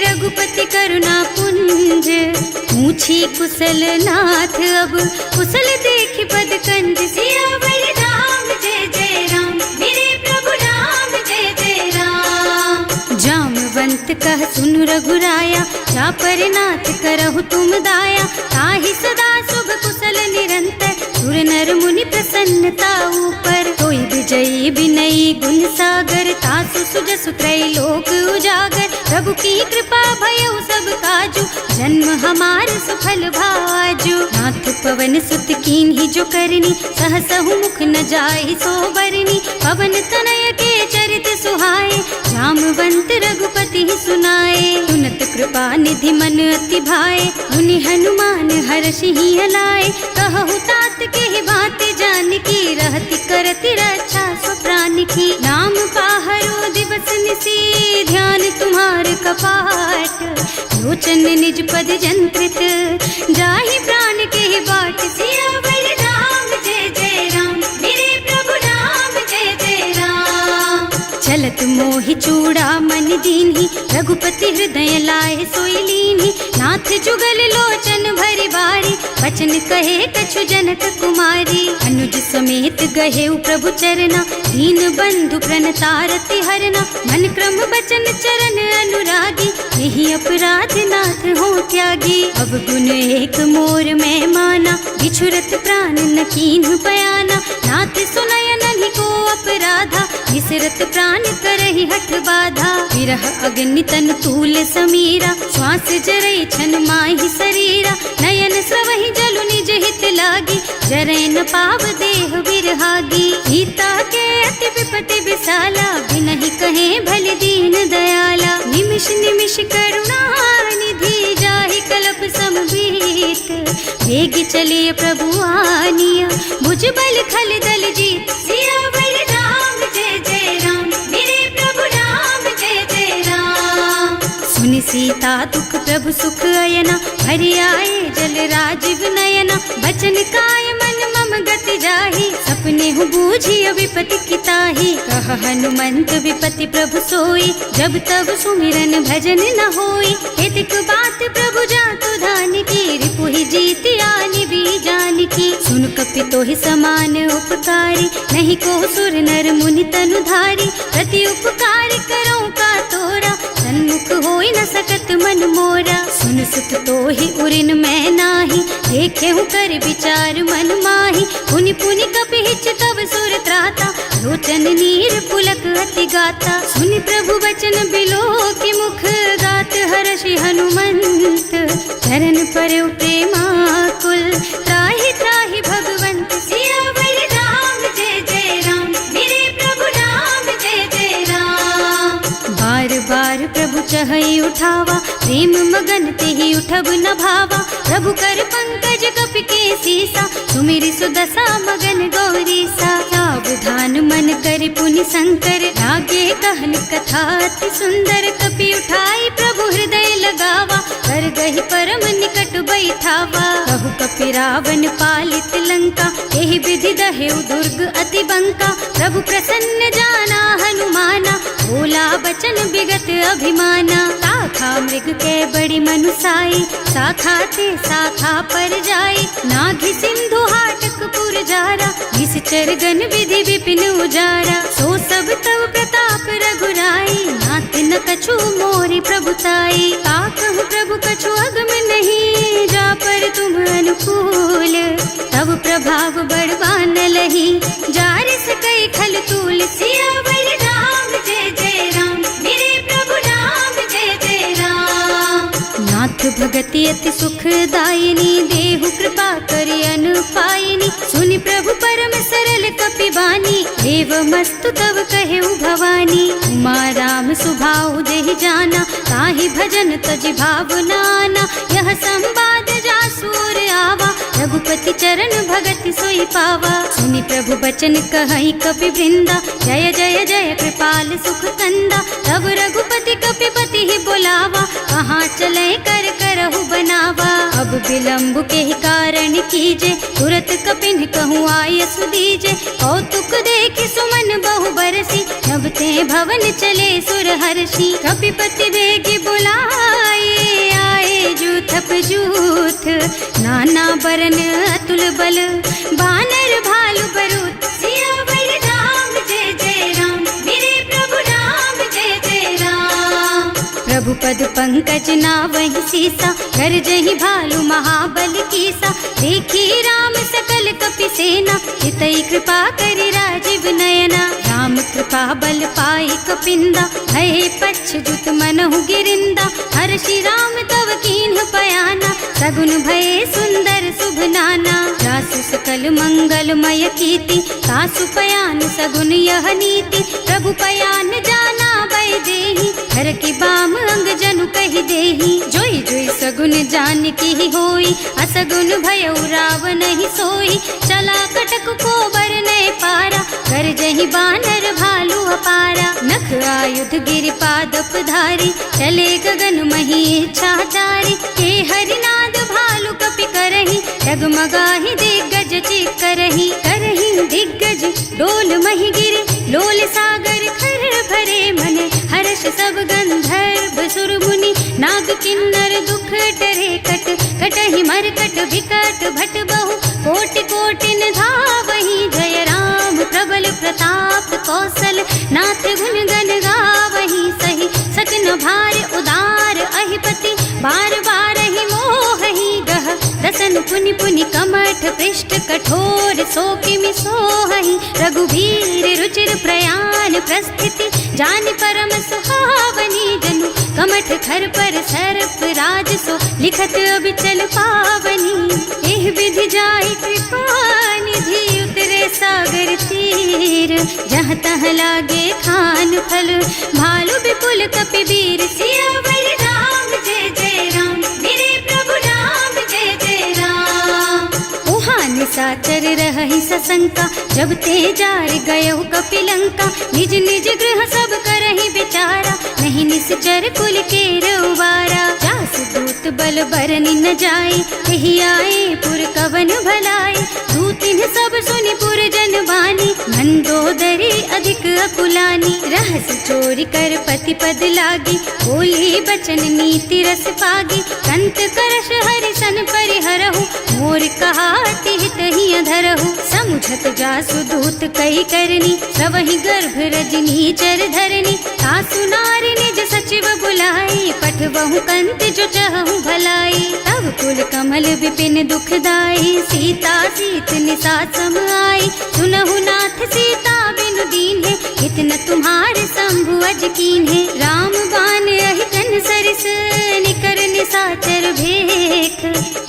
रघुपति करुणा पुंज। पूछी कुशल नाथ अब, कुशल देखि पद कंज। सियावर राम जय जय राम, मेरे प्रभु राम जय जय राम। जामवंत कह सुनु रघुराया, जा पर नाथ करहु तुम दाया। ताहि सदा शुभ कुशल निरंतर, सुर नर मुनि प्रसन्नता ऊपर। कोई विजयी विनयी गुण सागर, तासु सुजसु त्रैलोक उजागर। प्रभु की कृपा भयउ सब काजू, जन्म हमार सफल भाजू। नाथ पवन सुत कीन्ही जो करनी, सहसहु मुख न जाहि सो बरनी। पवन तनय के चरित सुहाए, जामवंत रघुपति सुनाए। सुनत कृपा निधि मन अति भाए, मुनि हनुमान हर्षि हलाए। कहु तात के बात जानकी, रहति करति रक्षा सो प्राण की। नाम पाहरो दिवस निसी, ध्यान तुम्हार कपाट। लोचन निज पद जंत्रित, जाहि प्राण के बाट। सियावर राम जय जय राम, मेरे प्रभु राम जय जय राम। चलत मोहि चूड़ा मन दीन्ही, रघुपति हृदय लाए सोई लीन्ही। नाथ जुगल लोचन भरि बारी, बचन कहे कछु जनक कुमारी। अनुज समेत गहेउ प्रभु चरना, दीन बंधु प्रणतारति हरना। मन क्रम बचन चरण अनुरागी, यही अपराध नाथ हो त्यागी। अब गुण एक मोर में माना, बिछुरत प्राण न कीन्ह बयाना। नाथ सुनय नन्हि को अपराधा, विसरत प्राण करहि हठ बाधा। विरह अग्नि तन तूल समीरा, श्वास जरई छन माहि शरीरा। नयन स्रवहि जलु निज हित लागी, जरै न पाव देह बिरहागी। सीता के अति विपति विशाला, बिनहि कहे भल दीन दयाला। निमिष निमिष करुणा निधि, जाहि कल्प समबीत। वेग चलिए प्रभु आनिया, भुजबल खल दल जीत। सियावर राम जय जय राम, मेरे प्रभु राम जय जय राम। सुनि सीता दुख प्रभु सुख अयना, हरि आए जल राजीव नयना। बचन काय मन मम गति जाहि, सपने हूँ बूझिय विपति की ताहि। कह हनुमंत विपति प्रभु सोई, जब तब सुमिरन भजन न होई। हेतिक बात प्रभु जातु धान की, रिपुहि जीत आनि भी जान की। सुन कपि तोहि समान उपकारी, नहीं को सुर नर मुनि तनु धारी। प्रति उपकार करो का तोरा, सन्मुख होई न सकत मन मोरा। सुन सुत तोहि उरिन मैं नाही, देखे हूँ कर विचार मन माही। पुनि पुनि कपि हिच तब सुर त्राता, लोचन नीर पुलक अति गाता। सुनि प्रभु बचन बिलो की मुख, गात हर्षि हनुमंत। चरण परउ प्रेमाकुल, त्राहि त्राहि भगवंत। सियावर राम जय जय राम, मेरे प्रभु राम जय जय राम। बार बार प्रभु चहई उठावा, प्रेम मगन तेहि उठब न भावा। प्रभु कर पंकज कपि के सीसा, सुमिरि सुदशा मगन गौरीसा। सावधान मन करि पुनि शंकर, लागे कहन कथा अति सुंदर। कपि उठाई प्रभु हृदय लगावा, कर गहि परम निकट बैठावा। कहु कपि रावण पालित लंका, एहि विधि दहेउ दुर्ग अति बंका। प्रभु प्रसन्न जाना हनुमाना, बोला बचन विगत अभिमाना। शाखा मृग के बड़ी मनुसाई, शाखा ते शाखा पर जाई। नाघि सिंधु हाटक पुर जारा, निश्चर गण विधि विपिन उजारा। सो सब तव प्रताप रघुराई, नाथ न कछु मोरि प्रभुताई। का कहूँ प्रभु कछु अगम नहीं, जा पर तुम अनुकूल। तब प्रभाव बड़वान लही, जार सकई खल तूल। सियावर राम जय जय राम, मेरे प्रभु राम जय जय राम। नाथ भगति अति सुखदायिनी, देहु कृपा करि अनुपायिनी। सुनि प्रभु परम सरल कपि बानी, देव मस्तु तव कहेउ भवानी। उमा राम सुभाउ जेहि जाना, ताहि भजन तजि भावनाना। यह संवाद जासुर आवा, रघुपति चरण भगति सोई पावा। सुनि प्रभु बचन कहई कपि वृंदा, जय जय जय कृपाल सुख कंदा। तब रघुपति कपि पति ही बोलावा, कहाँ चले कर करहु बनावा। अब विलंब के ही कारण कीजे, तुरत कपिन कहूँ आयसु दीजे। कौतुक देखि सुमन बहु बरसी, नभ ते भवन चले सुर हर्षि। कपिपति देगी बुलाए, आए जूथप जूथ। नाना बरन अतुल बल, बानर भालु बरूथ। सियावर राम जय जय राम, मेरे प्रभु राम जय जय राम। प्रभु पद पंकज नावहि सीसा, गरजहि भालु महाबल कीसा। देखी राम सकल कपि सेना, हितई कृपा करि राजीव नयना। राम कृपा बल पाई कपिंदा, भय पच्छजुत मनहु गिरिंदा। हर्षि राम तव कीन्ह पयाना, सगुन भये सुंदर शुभ नाना। जासु सकल मंगलमय कीर्ति, तासु पयान सगुन यह नीति। प्रभु पयान जाना भय देहि, हर की बाम अंग जनु कहि देहि। जोई जोई सगुन जान की होई, असगुन भयउ रावण ही सोई। चला कटक को बरनै पारा, कर जहि बानर भालु अपारा। नख आयुध गिरि पादप धारी, चले गगन मही इच्छाचारी। के हरिनाद भालु कपि करहि, डगमगाहि दिग्गज चित करहि। करहि दिग्गज डोल मही गिरे, लोल सागर खर भरे मन। हर्ष सब गंधर्व सुर मुनि, नाग किन्नर दुख टरे कट। कटहि मरकट विकट भट बहु, कोटि कोटिन धावहि। जय राम प्रबल प्रताप कौशल, नाथ गुण गण गावहि। सही सकन भार उदार अहिपति, बार बार ही मोहहि गह। दसन पुनि पुनि कमठ पृष्ठ, कठोर सो किमि सोहहि। रघुवीर रुचिर प्रयाण प्रस्थिति, जानि परम सुहावनी। जनु कमठ खर पर सर्प राज सो, लिखत अबिचल पावनी। एह विधि जाय कृपा निधि, उतरे सागर तीर। जहाँ तह लागे खान फल, भालु विपुल कपि वीर। सियावर राम जय जय राम, मेरे प्रभु राम जय जय राम। रही सशंका, जब ते जार गयो कपिलंका। निज निज गृह सब करहि विचारा, नहीं निश्चर कुल के रउबारा। जास दूत बल बरनि न जाए, यही आए पुर कवन भलाई। दूतिन सब सुनि पुर जन बानी, मंदोदरी अधिक अकुलानी। रहस चोरी कर पति पद लागी, बोली बचन नीति रस पागी। कंत करश हरिसन परिहरहु, मोर कहाति हित ही अधरहु। समुझत जासु दूत कई करनी, सबहि गर्भ रजनी चर धरनी। सासु नारी निज सचिव बुलाई, पठबहु कंत जो चहु भलाई। तब कुल कमल विपिन दुखदाई, सीता सीत निसा सम आई। सुनहु नाथ सीता बिनु दीन है, इतना तुम्हारे शंभु अज कीन है। राम बान अहितन सरिस, निकर निसाचर भेख।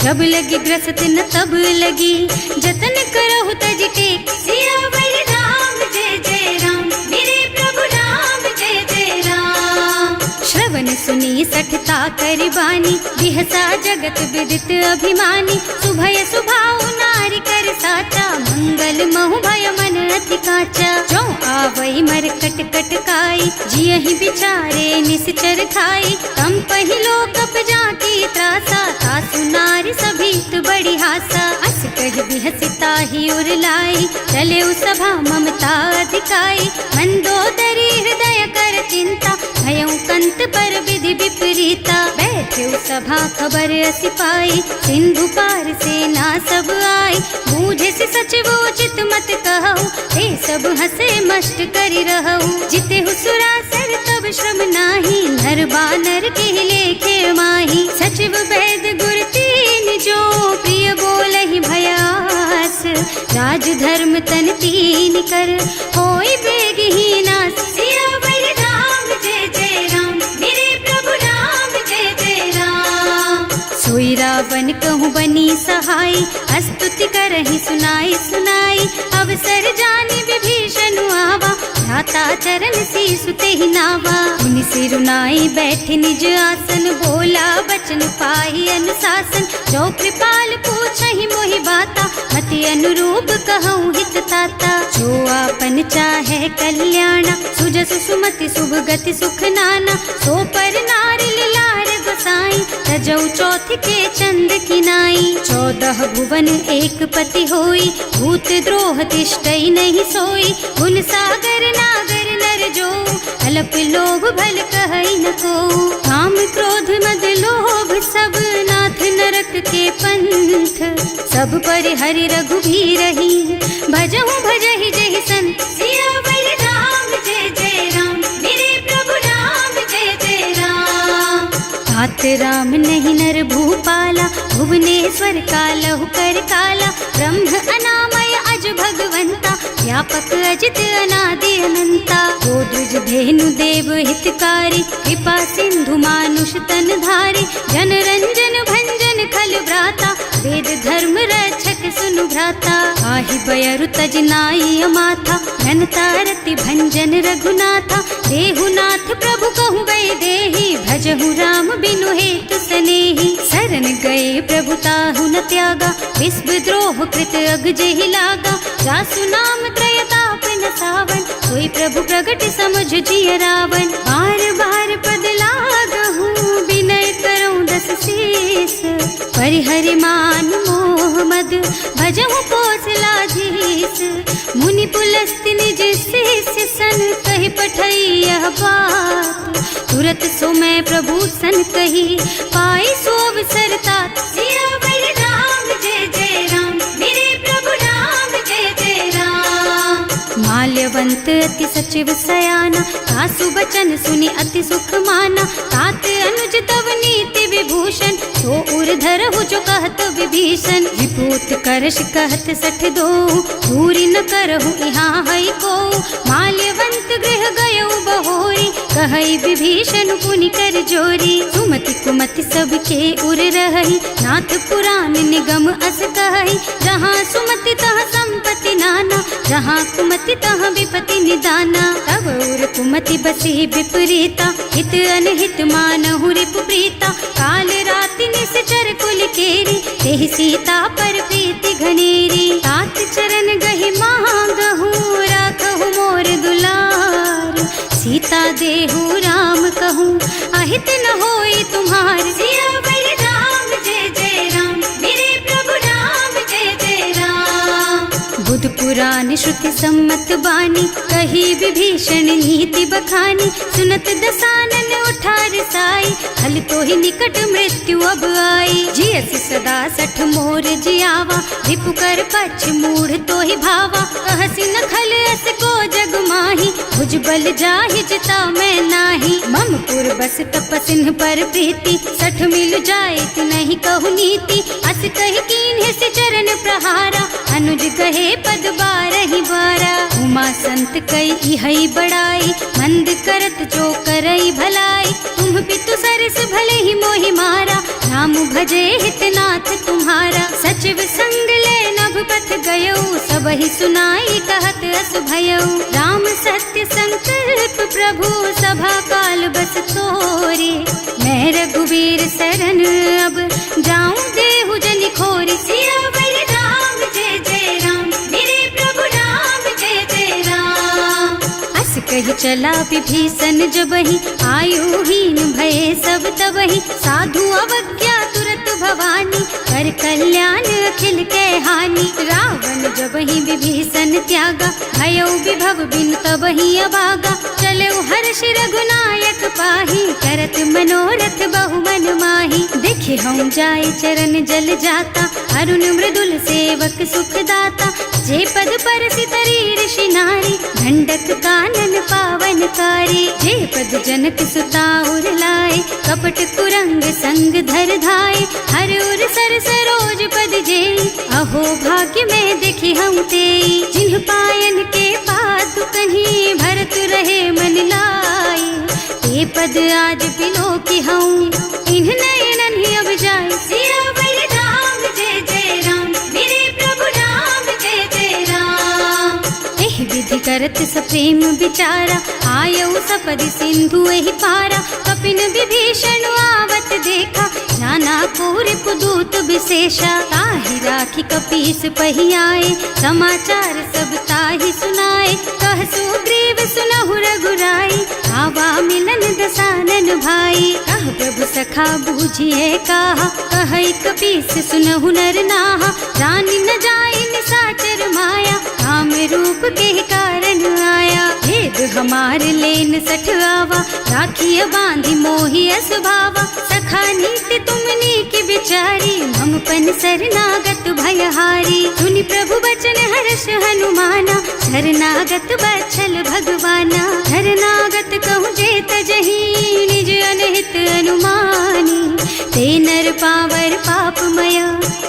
जब लगी ग्रसत न तब लगी, जतन करहु तज टेक। सियावर राम जय जय राम, मेरे प्रभु राम जय जय राम। श्रवण सुनी सठता कर बानी, बिहसा जगत विदित अभिमानी। सुभय सुभाउ नारी कर साचा, मंगल महु भय मन अति काचा। जो आवई मर कट कट काई, जियहि बिचारे निश्चर खाई। तम पहिलो कप जाकी त्रासा, सासु नारी सभीत बड़ी हासा। अस कहि बिहसिता ही उर लाई, चले सभा ममता अधिकाई। मंदोदरी हृदय कर चिंता, भयउ कंत पर विधि विपरीता। बैठे सभा खबर असी पाई, सिंधु पार सेना सब आई। बूझे से सचिव उचित मत कहु, ते सब हसे मस्त करि रहु। जिते हुसुरासर तब श्रम नाही, नर बानर के लेखे माही। सचिव वैद गुर तीन जो, प्रिय बोलहि भयास। राज धर्म तन तीन कर, होई बेगहि नास। सियावर राम जय जय राम, मेरे प्रभु राम जय जय राम। सोई रावण कहूँ बनी सहाय, स्तुति करहि सुनाई सुनाई। अवसर जानी विभीषण आवा, भ्राता चरण शीसु तेहि नावा। मुनि सिरुनाई बैठे निज आसन, बोला बचन पाहि अनुशासन। जो कृपाल पूछहि मोहि बाता, मति अनुरूप कहूँ हित ताता। जो आपन चाहे कल्याणा, सुजसु सुमति शुभ गति सुख नाना। सो पर नारी लार गोसाई, तजौ चौथ के चंद किनाई। 14 भुवन एक पति होई, भूत द्रोह तिष्ठई नहीं सोई। गुण सागर नागर नर जो, अल्प लोभ भल कहई न को। काम क्रोध मद लोभ सब, नाथ नरक के पंथ। सब पर हरि रघुबीरहि, भजहु भजहि जहि संत। सियावर राम जय जय राम, मेरे प्रभु राम जय जय राम। तात राम नहीं नर भूपाला, भुवनेश्वर कालहु कर काला। ब्रह्म अनामय अज भगवंता, व्यापक अजित अनादि अनंता। गोद्विज धेनु देव हितकारी, कृपा सिंधु मानुष तन धारी। जन रंजन भंजन खल भ्राता, वेद धर्म रक्षक सुनु भ्राता। आहि बयरु तज नाई माथा, घनता रति भंजन रघुनाथा। देहुनाथ प्रभु कहु गए देहि, भजहु राम बिनु हेतु सनेहि। शरण गए प्रभु ताहु न त्यागा, विश्व द्रोह कृत अग जेहि लागा। जासु नाम त्रयताप न सावन, सोई प्रभु प्रगट समझ जिय रावण। बार बार पद लागहु, विनय करऊं दस शीस। परिहरि मान मोह मद, भजहु कौशलाधीश। मुनि पुलस्त्य निज शिष्य सन, कहि पठई यह बात। तुरत सो मैं प्रभु सन कही, पाई सो अवसर तात। सियावर राम जय जय राम, मेरे प्रभु राम जय जय राम। माल्यवंत अति सचिव सयाना, सासु बचन सुनि अति सुख माना। तात अनुज तव नीति विभूषण, सो उर धरहु जो कहत विभीषण। विपूत करश कहत सठ दो, दूरी न करहु यहाँ हई को। माल्यवंत गृह गयो बहोरी, कहई विभीषण पुनि कर जोरी। सुमति कुमति सबके उर रही, नाथ पुराण निगम अस कहई। जहाँ सुमति तहाँ संपत्ति नाना, जहाँ कुमति तहाँ विपति निदाना। तब उर कुमति बसी विपरीता, हित अनहित मानहु रिपु प्रीता। काल राति निश्चर कुल केरी, तेहि सीता पर प्रीति घनेरी। तात देहु राम कहूँ, अहित न होई तुम्हार। सियावर राम जय जय राम, मेरे प्रभु राम जय जय राम। बुध पुराण श्रुति सम्मत बानी, कही विभीषण नीति बखानी। सुनत दसानन उठार साई, हल तो ही निकट मृत्यु अब आई। जियसि सदा सठ मोर जियावा, रिपु कर पक्ष मूढ़ तो ही भावा। कहसि न खल अस को जग माही, भुज बल जाहि जिता मैं नाही। मम पुर बस तपसिन्ह पर प्रीति, सठ मिल जाए नहीं कहु नीति। अस कहि कीन्ह से चरण प्रहारा, अनुज कहे पद बारहि बारा। उमा संत कई इहै बड़ाई, मंद करत जो करई भलाई। तुम पितु सरस भले ही मोहि मारा, नाम भजे हितनाथ तुम्हारा। सचिव संग ले नभ पथ गयो, सबहि सुनाई कहत अस भयो। राम सत्य संकल्प प्रभु, सभा काल बस तोरे। मैं रघुवीर सरन अब, जाऊं देहु जनि खोरी। सियावर राम जय जय राम, मेरे प्रभु राम जय जय राम। अस कहि चला विभीषण जबहि, आयुहीन भये सब तबहि। साधु अवज्ञा तुरत भवानी, कर कल्याण अखिल के हानि। रावण जबहि विभीषण त्यागा, भयो विभव बिनु तबहि अभागा। चलो हर्ष रघुनायक पाहि, करत मनोरथ बहु मन माहि। देखे हम जाय चरण जल जाता, अरुण मृदुल सेवक सुख दाता। जे पद परसि तरी ऋषि नारी, ढंडक कानन पावन कारी। जे पद जनक सुता उर लाए, कपट कुरंग संग धर धाय। हर उर सर सरोज पद जेई, अहो भाग्य में देखी हम तेई। जिन्ह पायन के पातु कहीं, भरत रहे मन लाई। ते पद आज बिलो की हूँ, इन्ह नयनन ही अब जाए। सियावर राम जय जय राम, मेरे प्रभु राम जय जय राम। एह विधि करत सप्रेम विचारा, आयऊ सपदि सिंधु एहि पारा। कपिन विभीषण आवत देखा, जाना पूर पुदूत विशेषा। ताहि राखी कपीस पहि आए, समाचार सब ताहि सुनाए। कह सुग्रीव सुनहु रघुराई, आवा मिलन दसानन भाई। कह प्रभु सखा बूझिए कहा, कहै कपीस सुनहु नर नाहा। जानि न जाय निसाचर माया, काम रूप के कारण आया। भेद हमार लेन सठ आवा, राखिय बांधि मोहि असुभावा। सखा नीति तुमनी की बिचारी, मम पन शरणागत भयहारी। सुनि प्रभु बचन हर्ष हनुमाना, शरणागत बच्छल भगवाना। शरणागत कहूँ जे तजहि, निज अनहित अनुमानी। ते नर पावर पापमय,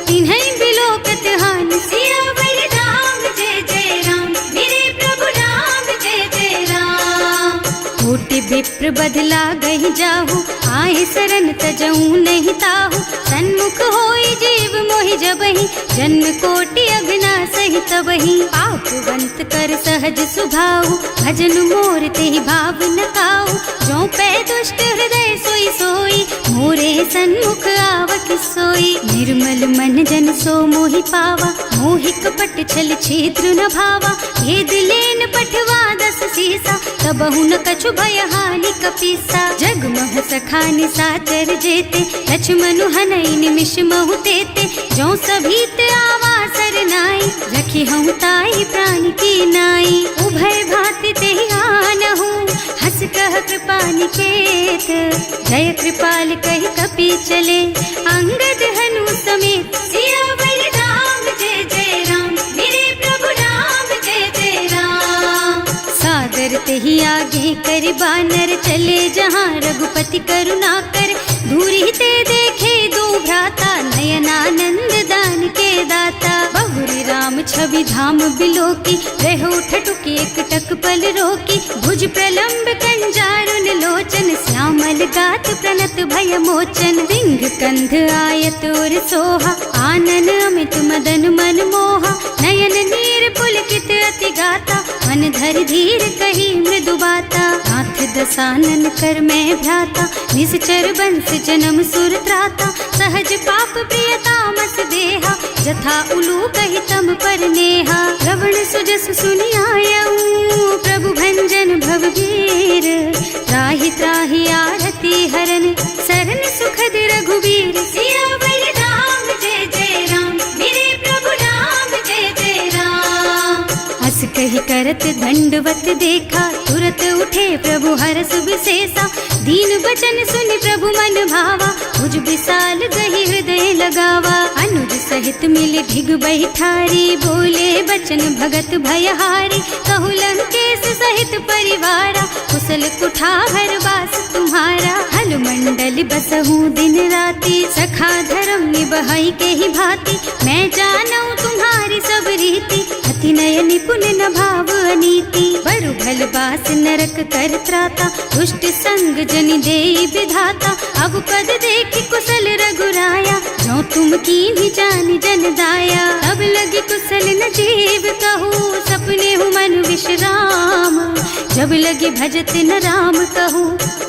तिन्है बिलोकत हानि। सियावर राम जय जय राम, मेरे प्रभु राम जय जय राम। कोटि विप्र बदला गहि जाहु, आए शरण तजऊँ नहीं ताहु। सन्मुख होई जीव मोहि जबहि, जन्म कोटि अघनासहि तबहि। पापवंत कर सहज सुभाऊ, भजन मोर तेहि भाव न काऊ। जो पै दुष्ट हृदय सोई सोई, मोरे सन्मुख आवक सोई। निर्मल मन जन सो मोहि पावा, मोहि कपट छल छिद्र न भावा। भेद लेन पठवा दस सीसा, तबहु न कछु भय हानि कपीसा। जग मह सखा निसाचर जेते, लक्ष्मनु हनई निमिष महु तेते। जो सभीत आवा सरनाई, रखी हूँ ताई प्राण की नाई। उभय भांति तेहि आनहु, हस कह कृपा निकेत। जय कृपाल कहि कपि चले, अंगद हनु समेत। सियावर राम जय जय राम, मेरे प्रभु राम जय जय राम। सादर तेहि आगे कर बानर, चले जहाँ रघुपति करुणा कर। दूरी ते देखे दो भ्राता, नयनानंद दान के दाता। बहुरी राम छवि धाम बिलोकी, रहो ठठुकी एक टक पल रोकी। भुज प्रलंब कंजारुन लोचन, श्यामल गात प्रणत भय मोचन। सिंह कंध आयत और सोहा, आनन अमित मदन मन मोहा। नयन नीर पुलकित अति गाता, मन धर धीर कही मृदु बाता, नाथ दसानन कर मैं भ्राता, निश्चर बंस जन्म सुर त्राता, सहज पाप प्रिय तामस देहा, जथा उलू कही तम पर नेहा, श्रवण सुजस सुनि आयऊ, प्रभु भंजन भवभीर, त्राहि त्राहि आरती हरन, सरन सुखद रघुवीर, सियावर राम जय जय राम, मेरे प्रभु राम जय जय राम। हस कही करत दंडवत देखा, तुरत उठे प्रभु हरस विशेषा, दीन बचन सुनि प्रभु मन भावा, मुझ विशाल गही हृदय लगावा, अनुज सहित मिल ढिग बैठारी, बोले बचन भगत भयहारी, कहु लंकेश सहित परिवारा, कुशल कुठार वास तुम्हारा, हल मंडल बसहु दिन राति, सखा धर्म निबहाई के ही भांति, मैं जानऊ तुम्हारी सब रीति, अति नय निपुण न भाव अनीति, बरु भल बास नरक कर त्राता, दुष्ट संग जनि देई विधाता, अब पद देखि कुशल रघुराया, जो तुम कीन्ही जानि जन दाया, अब लगी कुशल न जीव कहू, सपने हूँ मन विश्राम, जब लगी भजत न राम कहू,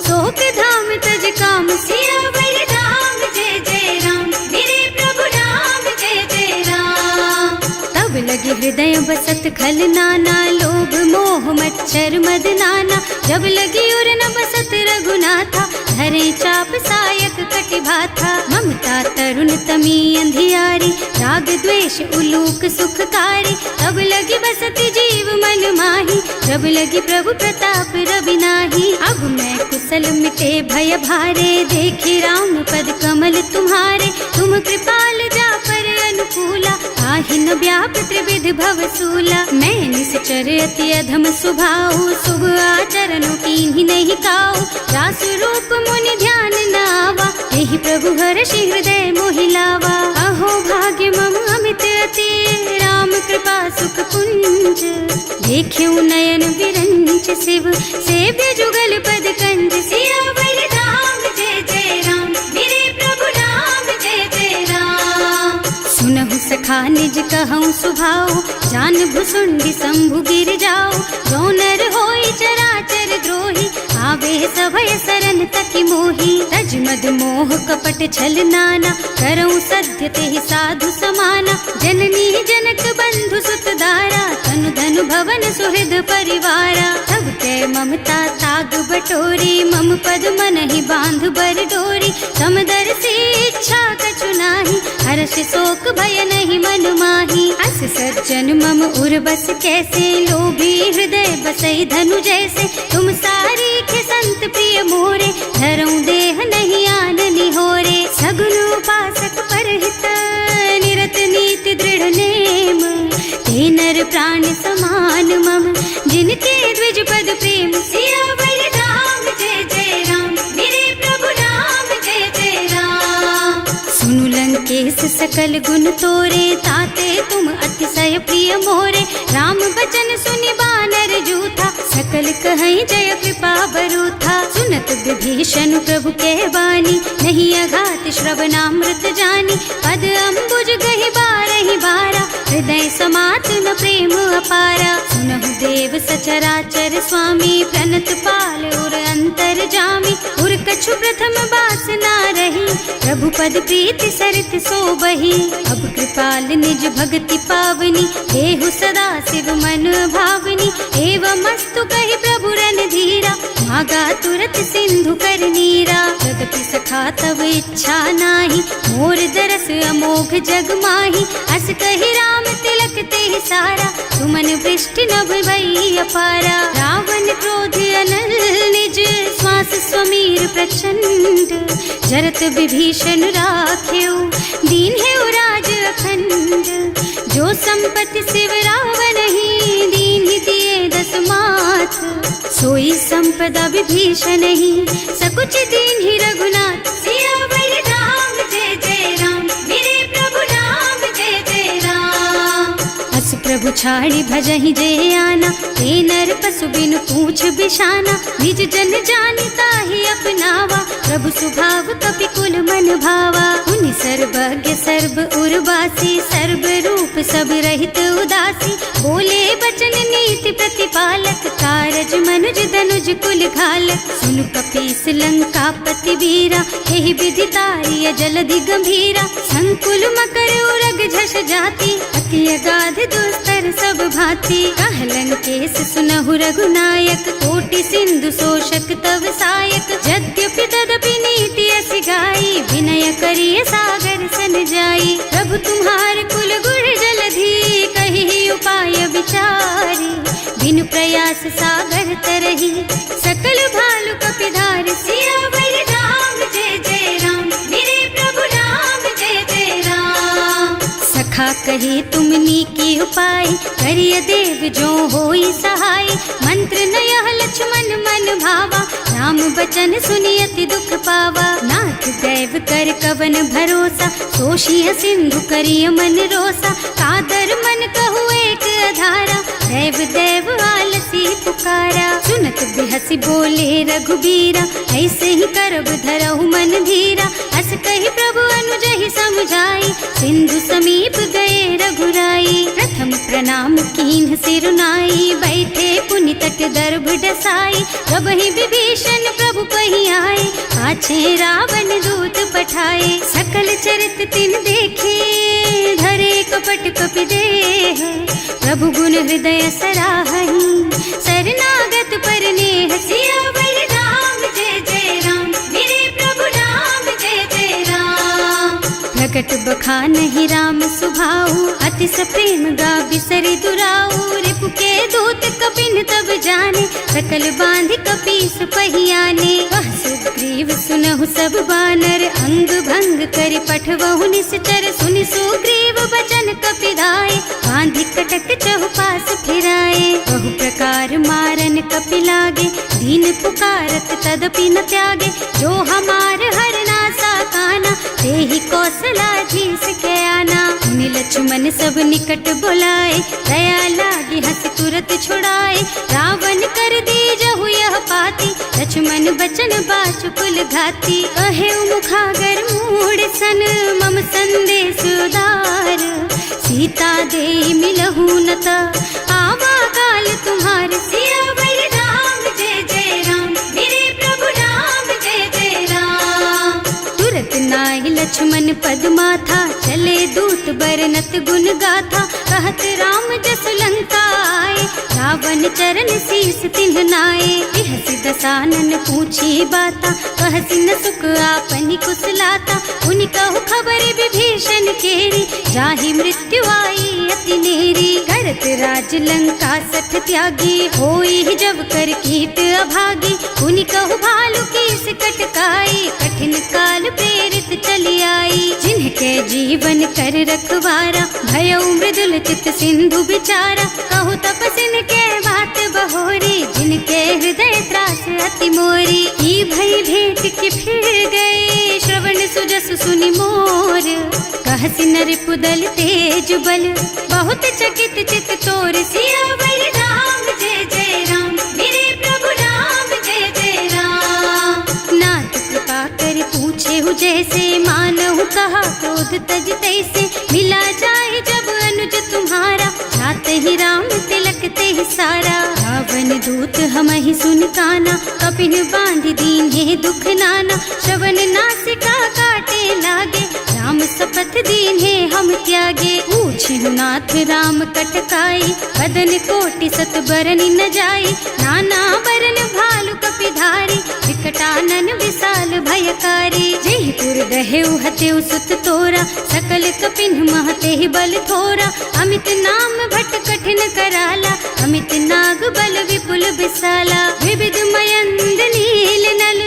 शोक धाम तज काम, सियावर राम जय जय राम, मेरे प्रभु राम जय जय राम। तब लगे हृदय बसत खल नाना, लोभ मोह मच्छर मद नाना, जब लगी उर न बसत रघुनाथा, धरे चाप सायक कटिभाथा, ममता तरुण तमी अंधियारी, राग द्वेष उलूक सुखकारी, तब लगी बसती जीव मन माही, जब लगी प्रभु प्रताप रवि नाही, अब मैं कुशल मिटे भय भारे, देखी राम पद कमल तुम्हारे, तुम कृपाल जा पर अनुकूला, आहि न व्याप त्रिविध भव सूला, मैं निश्चर अति अधम सुभाऊ, शुभ आचरणों कीन्ही नहीं काऊ, रास रूप मुनि ध्यान न आवा, यही प्रभु हर्षि हृदय मोहिलावा, अहो भाग्य मम अमित अति, राम कृपा सुख पुंज, देख्यऊ नयन विरंच शिव, सेव्य जुगल पद कंज, सियावर राम जय जय राम, मेरे प्रभु राम जय जय राम। सुनहु सखा निज कहूँ सुभाऊ, जान भुसुंडी शंभु गिर जाओ, जो नर होई चराचर द्रोही, आवे सभय सरन तकी मोही, तज मद मोह कपट छल नाना, करऊँ सत्य तेहि साधु समाना, जननी जनक बंधु सुत दारा, तनु धनु भवन सुहृद परिवारा, तब ते ममता ताग बटोरी, मम पद मन ही बांध बर डोरी, समदर्शी इच्छा कछु नाही, हर्ष शोक भय नहीं मन माही, अस सज्जन मम उर बस कैसे, लोभी हृदय बसई धनु जैसे, तुम सारी के संत प्रिय मोरे, धरऊँ देह नहीं आन निहोरे, सगुन उपासक परहित, निरत नीति दृढ़ नेम, ते नर प्राण समान मम, जिनके द्विज पद प्रेम, सियावर राम जय जय राम, मेरे प्रभु राम जय जय राम। सुनु लंकेश सकल गुण तोरे, ताते तुम अतिशय प्रिय मोरे, राम बचन सुनि बानर जूथा, सकल कहई जय कृपा बरूथा, सुनत विभीषण प्रभु के बानी, नहीं अघात श्रवणामृत जानी, पद अम्बुज गहि बारहि बारा, हृदय समात न प्रेम अपारा, सुनहु देव सचराचर स्वामी, प्रणत पाल उर अंतर जामी, उर कछु प्रथम बास ना रही, प्रभु पद प्रीति सरित सो बही, अब कृपाल निज भक्ति पावनी, देहु सदा शिव मन भावनी, एवं मस्तु कहि प्रभु रन धीरा, मागा तुरत सिंधु कर नीरा, यद्यपि सखा तब इच्छा नाही, मोर दरस अमोघ जग माही, अस कहि राम तिलक ते सारा, सुमन वृष्टि नभ भई अपारा, रावण क्रोध अनल निज, श्वास स्वमीर प्रचंड, जरत विभीषण राख्यो, दीन है राज अखंड, जो संपत्ति शिव रावण ही, दीन ही दिए दस माथ, सोई संपदा विभीषण ही, सकुच दीन ही रघुनाथ, सियावर राम जय जय राम, मेरे प्रभु राम जय जय राम। अस प्रभु छाड़ी भजहि जे आना, ते नर पशु बिनु पूछ बिशाना, निज जन जानि ताहि अपनावा, प्रभु स्वभाव कपि कुल मन भावा। उनि सर्वज्ञ सर्व उर्वासी, सर्व रूप सब रहित उदासी, बोले बचन नीति प्रतिपालक, कारज मनुज धनुज कुल घालक। सुनु कपीस लंका पति वीरा, एहि विधि तारिय जलधि गंभीरा, संकुल मकर उरग झष जाति, अति अगाध दुस्तर सब भांति। कहलन केस सुनहु रघुनायक, कोटि सिंधु शोषक तव सायक, यद्यपि तदपि नीति अस गाई, विनय करिय सागर सन जाई। प्रभु तुम्हार कुल गुण जलधि, कहि उपाय विचारी, बिनु प्रयास सागर तरही, सकल भालु कपिधार। सियावर राम जय जय राम, मेरे प्रभु राम जय जय राम। सखा कहे तुमनी की उपाय, करिय देव जो होई सहाय। मंत्र नयह लक्ष्मण मन भावा, राम बचन सुनि अति दुख पावा। नाथ दैव कर कवन भरोसा, सोषिय सिंधु करिय मन रोसा। कादर मन कहु एक अधारा, दैव दैव आलसी पुकारा। सुनत बिहसी बोले रघुबीरा, ऐसे ही करब धरहु मन धीरा। अस कहि प्रभु अनुजहि समझाई, सिंधु समीप गए रघुराई। प्रथम प्रणाम कीन्ह सिरुनाई, बैठे पुनि तट दर्भ डसाई। प्रभहि विभीषण प्रभु पहि आए, पाछे रावण दूत पठाए। सकल चरित तिन देखे, धरे कपट कपि देह। प्रभु गुण हृदय सराहहि, शरणागत पर नेह। सियावर राम जय जय राम, मेरे प्रभु राम जय जय राम। प्रकट बखानहि राम सुभाऊ, अति सप्रेम गा बिसरि दुराऊ। रिपु के दूत कपिन तब जाने, सकल बांधि कपीस पहि आने। वह सुग्रीव सुनहु सब बानर, अंग भंग करि पठवहु निश्चर। सुनि सुग्रीव बचन कपिधाय, बांधि कटक चहुपास फिराए। बहु प्रकार मारन कपि लागे, दीन पुकारत तदपि न त्यागे। जो हमार हरना सा काना, तेहि कौशलाधीश के आना। मुनि लक्ष्मण सब निकट बुलाए, दया लागी हंस तुरत छुड़ाए। रावण कर दीजहु यह पाती, लक्ष्मण बचन बाचु कुल घाती। कहे मुखागर मूढ़ सन, मम संदेश उदार। सीता दे मिलहु न ता, आवा काल तुम्हार। सियावर राम जय जय राम, मेरे प्रभु राम जय जय राम। तुरत नाहि लक्ष्मण पद माथा, चले दूत बरनत गुण गाथा। कहत राम जस लंका आए, रावण चरण शीस तिन्ह नाए। बिहसि दसानन पूछी बाता, कहसि न सुख आपनि कुशलाता। उनि कहु खबर विभीषण केरी, जाहि मृत्यु आई अति नेरी। करत राज लंका सठ त्यागी, होई जब कर कीट अभागी। उनि कहु भालु कीस कटकाई, कठिन काल प्रेरित चली आई। जिनके जीवन कर रखवारा, भयउ मृदुल चित सिंधु बिचारा। कहु तपसिन के बात बहोरी, जिनके हृदय त्रास अति मोरी। की भई भेंट के फिर गए, श्रवण सुजस सुनि मोर। कहसि नर पुदल तेज बल, बहुत चकित चित तोर। सियावर राम जय जय राम, मेरे प्रभु राम जय जय राम। नाथ कृपा कर पूछे हु जैसे, मानहु कहा क्रोध तज तैसे। मिला जाए जब अनुज तुम्हारा, जाते ही राम तिलक ते सारा। रावण दूत हमहि सुन काना, कपिन बांधि दीन्हे दुख नाना। श्रवण नासिका काटे लागे, राम शपथ दीन्हे हम त्यागे। पूछिहु नाथ राम कटकाई, बदन कोटि सत बरनि न जाई। नाना बरन भालु कपिधारी, विकटानन विशाल भयकारी। जेहि पुर दहेउ हतेउ सुत तोरा, सकल कपिन महते बल थोरा। अमित नाम भट कठिन कराला, अमित नाग बल विपुल विशाला। विविध मयंद नील नल,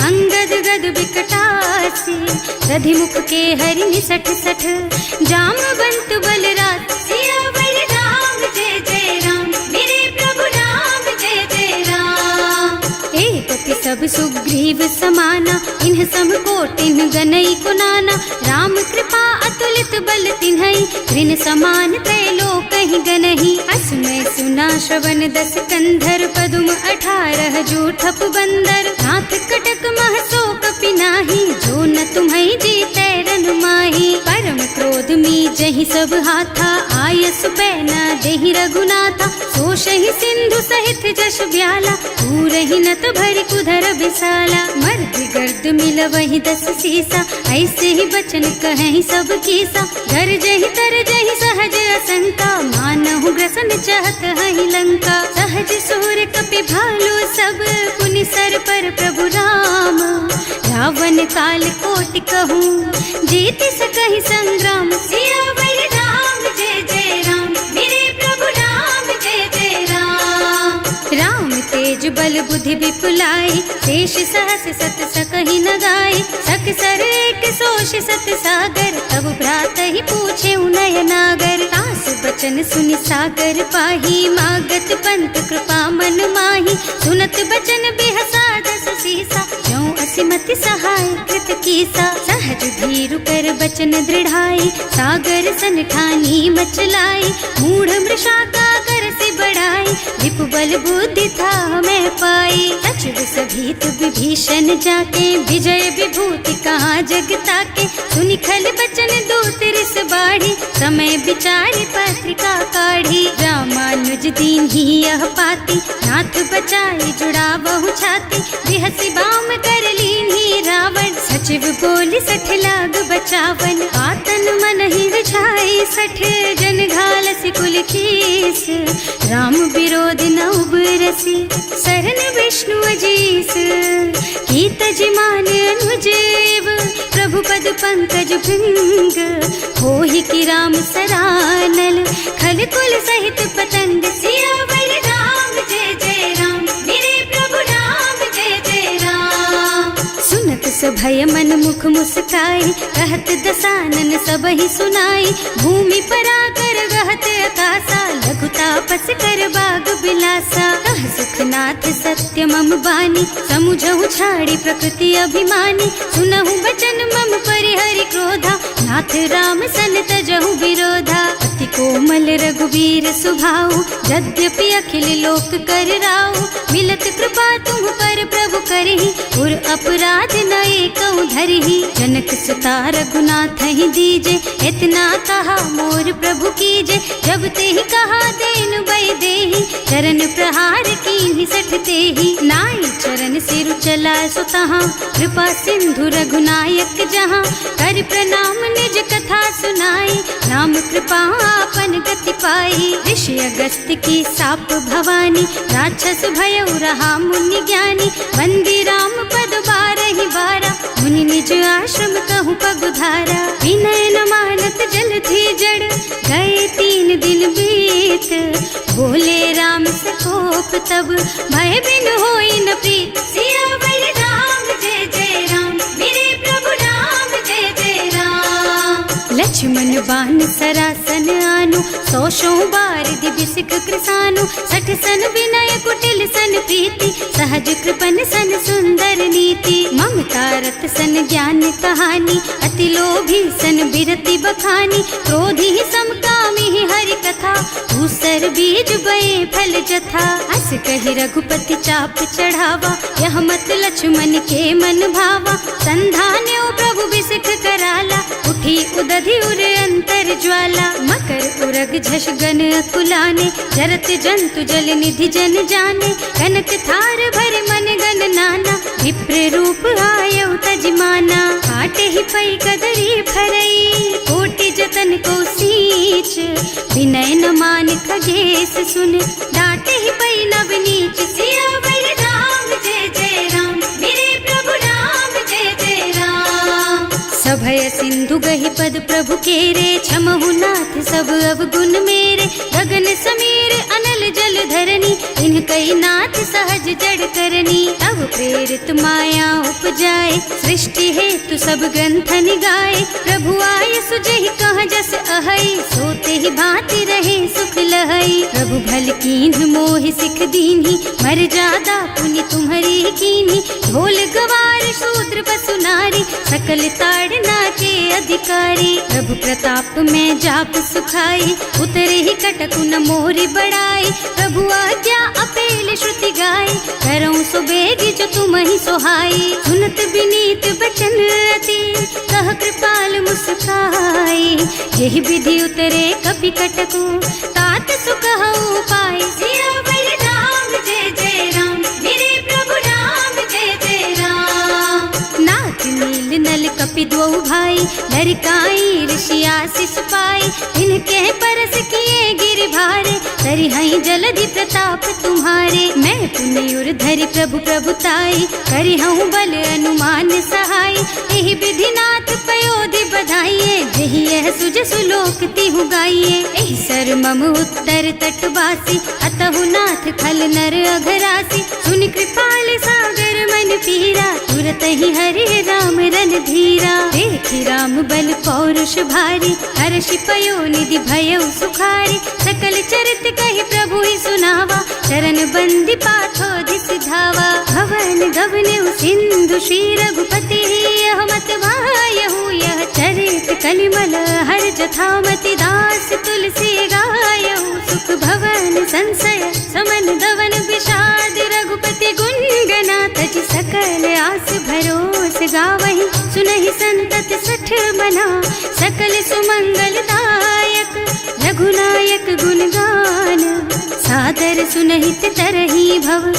अंगद गद विकटासी। दधि मुख के हरि निसठ सठ, जामवंत बलराज। सियावर राम जय जय राम, मेरे प्रभु राम जय जय राम। एक सब सुग्रीव समाना, इन्ह सम कोटिन गनई कुनाना। राम कृपा अतुलित बल तिन्हई, ऋण समान त्रैलोकहि गनहि। असमय सुना श्रवण दस कंधर, पदुम 18 जूठप बंदर। नाथ कटक मह सो कपि नाही, जो न तुम्हई जीतै रन माही। परम क्रोध मी जहि सब हाथा, आयस पै न देहि रघुनाथा। सोषहि सिंधु सहित जश ब्याला, पूरहि नत भरि कुधर बिसाला। मर्द गर्द मिलवहि 10 सीसा, ऐसे ही बचन कहें सब कीसा। गरजहि तरजहि सहज असंका, मानहु ग्रसन चाहत हहि लंका। सहज सूर कपि भालु सब, पुनि सर पर प्रभु राम। रावण काल कोटि कहूँ, जीत सकहि संग्राम। सियावर राम जय जय राम, मेरे प्रभु राम जय जय राम। राम तेज बल बुद्धि विपुलाई, शेष सहस सत सकहि न गाय। सकसर एक सोष सत सागर, तब भ्रात ही पूछे नय नागर। तास बचन सुनि सागर पाही, मागत पंत कृपा मन माही। सुनत बचन बिहसा 10 सीसा, ज्यों असिमति सहाय कृत कीसा। सहज धीरु कर बचन दृढ़ाई, सागर सन ठानी मचलाई। मूढ़ मृषा का कर से बढ़ाई, विपु बल बुद्धि था मैं पाई। सचिव सभीत विभीषण जाके, विजय विभूति कहाँ जग ताके। सुनि खल बचन दूत रिस बाढ़ी, समय विचारि पत्रिका काढ़ी। रामानुज दीन ही यह पाती, नाथ बचाई जुड़ावहु छाती। बिहसी बाम कर लीन्ही रावण, सचिव बोली 60 लाग बचावन। आतन मन ही रिझाई 60, जन घालसी कुल कीस। राम विरोध न उबरसी, सरन विष्णु अजीस। कीत जिमान अनुजेव, प्रभु पद पंकज भृंग। होहि की राम सरानल, खल कुल सहित पतंग। सियावर राम जय जय राम, मेरे प्रभु राम जय जय राम। सुनत सभय मन मुख मुस्काई, कहत दसानन सबहि सुनाई। भूमि पराकर गहत आकाशा, लघु तापस कर बाग बिलासा। कह सुखनाथ सत्य मम बानी, समुझहु छाड़ी प्रकृति अभिमानी। सुनहु बचन मम परिहरि क्रोधा, नाथ राम सन तजहु विरोधा। अति कोमल रघुवीर सुभाऊ, यद्यपि अखिल लोक कर राऊ। मिलत कृपा तुम पर प्रभु करहि, उर अपराध न एकउ धरहि। जनक सुता रघुनाथ ही दीजे, इतना कहा मोर प्रभु कीजे। जब ते ही कहा देन बई देहि, चरण प्रहार कीन्हि 60 तेहि। नाई चरण सिरु चला सुतहाँ, कृपा सिंधु रघुनायक जहाँ। कर प्रणाम निज कथा सुनाई, नाम कृपा आपन गति पाई। ऋषि अगस्त्य की साप भवानी, राक्षस भयउ रहा मुनि ज्ञानी। बंदी राम पद 12 बारा, मुनि निज आश्रम कहूँ पगुधारा। विनय न मानत जल थी जड़, गए 3 दिन बीत। बोले राम सकोप तब, भय बिन होई न प्रीत। सियावर राम जय जय राम, मेरे प्रभु राम जय जय राम। लक्ष्मण बान सरासन आनु, 100 बार दिव्य सिख कृसानु। 60 सन विनय कुटिल सन प्रीति, सहज कृपन सन सुंदर नीति। ममता रत सन ज्ञान कहानी, अति लोभी सन बिरति बखानी। क्रोधी समकामी हरि कथा, दूसर बीज बये फल जथा। अस कहि रघुपति चाप चढ़ावा, यह मत लक्ष्मण के मन भावा। संधान्यो प्रभु बिसिख कराला, उठी उदधि उर अंतर ज्वाला। मकर उरग झष गन अकुलाने, जरत जंतु जल निधि जन जाने। कनक थार भर मन गन नाना, विप्र रूप आयउ तजमाना। काटे ही पई कदरी फरई, कोटि जतन को सींच। विनय न मान खगेश सुन, डांटे ही पई नव नीच। सियावर राम जय जय राम, मेरे प्रभु राम जय जय राम। सभय सिंधु गहि पद प्रभु केरे, छमहु नाथ सब अवगुण मेरे। गगन समीर अनल जल धरनी, इन कई नाथ सहज जड़ करनी। तब प्रेरित माया उपजाए, सृष्टि हेतु सब ग्रंथन गाए। प्रभु आय सुजहि कह जस अहै, सोते ही भांति रहे सुख लहै। प्रभु भल कीन्ह मोहि सिख दीन्ही, मर जादा पुनि तुम्हरी कीन्ही। ढोल गवार शूद्र पशु नारी, सकल ताड़ना के अधिकारी। प्रभु प्रताप में जाप सुखाई, उतरे ही कटकु न मोरी बढ़ाई। प्रभु आज्ञा अपेल श्रुति गाय, करऊं सो बेगी जो तुम ही सोहाई। सुनत विनीत बचन अति, कह कृपाल मुस्काई। यही विधि उतरे कपि कटकु, तात सुकहु पाई। सियावर राम जय जय राम, मेरे प्रभु राम जय जय राम। नाथ नील नल कपि दो भाई, लरिकाई ऋषि आशीष पाई। इनके परस किए गिर भारे, तरिहई जलधि प्रताप तुम्हारे। मैं पुण्य उर धरि प्रभु प्रभुताई, करिहऊँ बल अनुमान सहाय। यही विधि नाथ पयोधि बधाइए, यही यह सुज सुलोक तिहु गाइए। एहि सर मम उत्तर तटवासी, अतहु नाथ खल नर अघरासी। सुनि कृपाल सागर मन पीरा, तुरत ही हरि राम रन धीरा। देखि राम बल पौरुष भारी, हर्षि पयो निधि भयउ सुखारी। सकल चरित कहि प्रभु ही सुनावा, चरण बंदी पाथो सिधावा। भवन गगन सिंधु श्री रघुपति, यह मत वायहु यह चरित कलिमल हर जथामति। दास तुलसी गायहु, सुख भवन संशय समन दवन विषाद। रघुपति गुण गना तज सकल आस भरोस गावहि। सुनहि संतत सठ मना, सकल सुमंगल दायक। रघुनायक गुण गान, सादर सुनहित तरहि भव।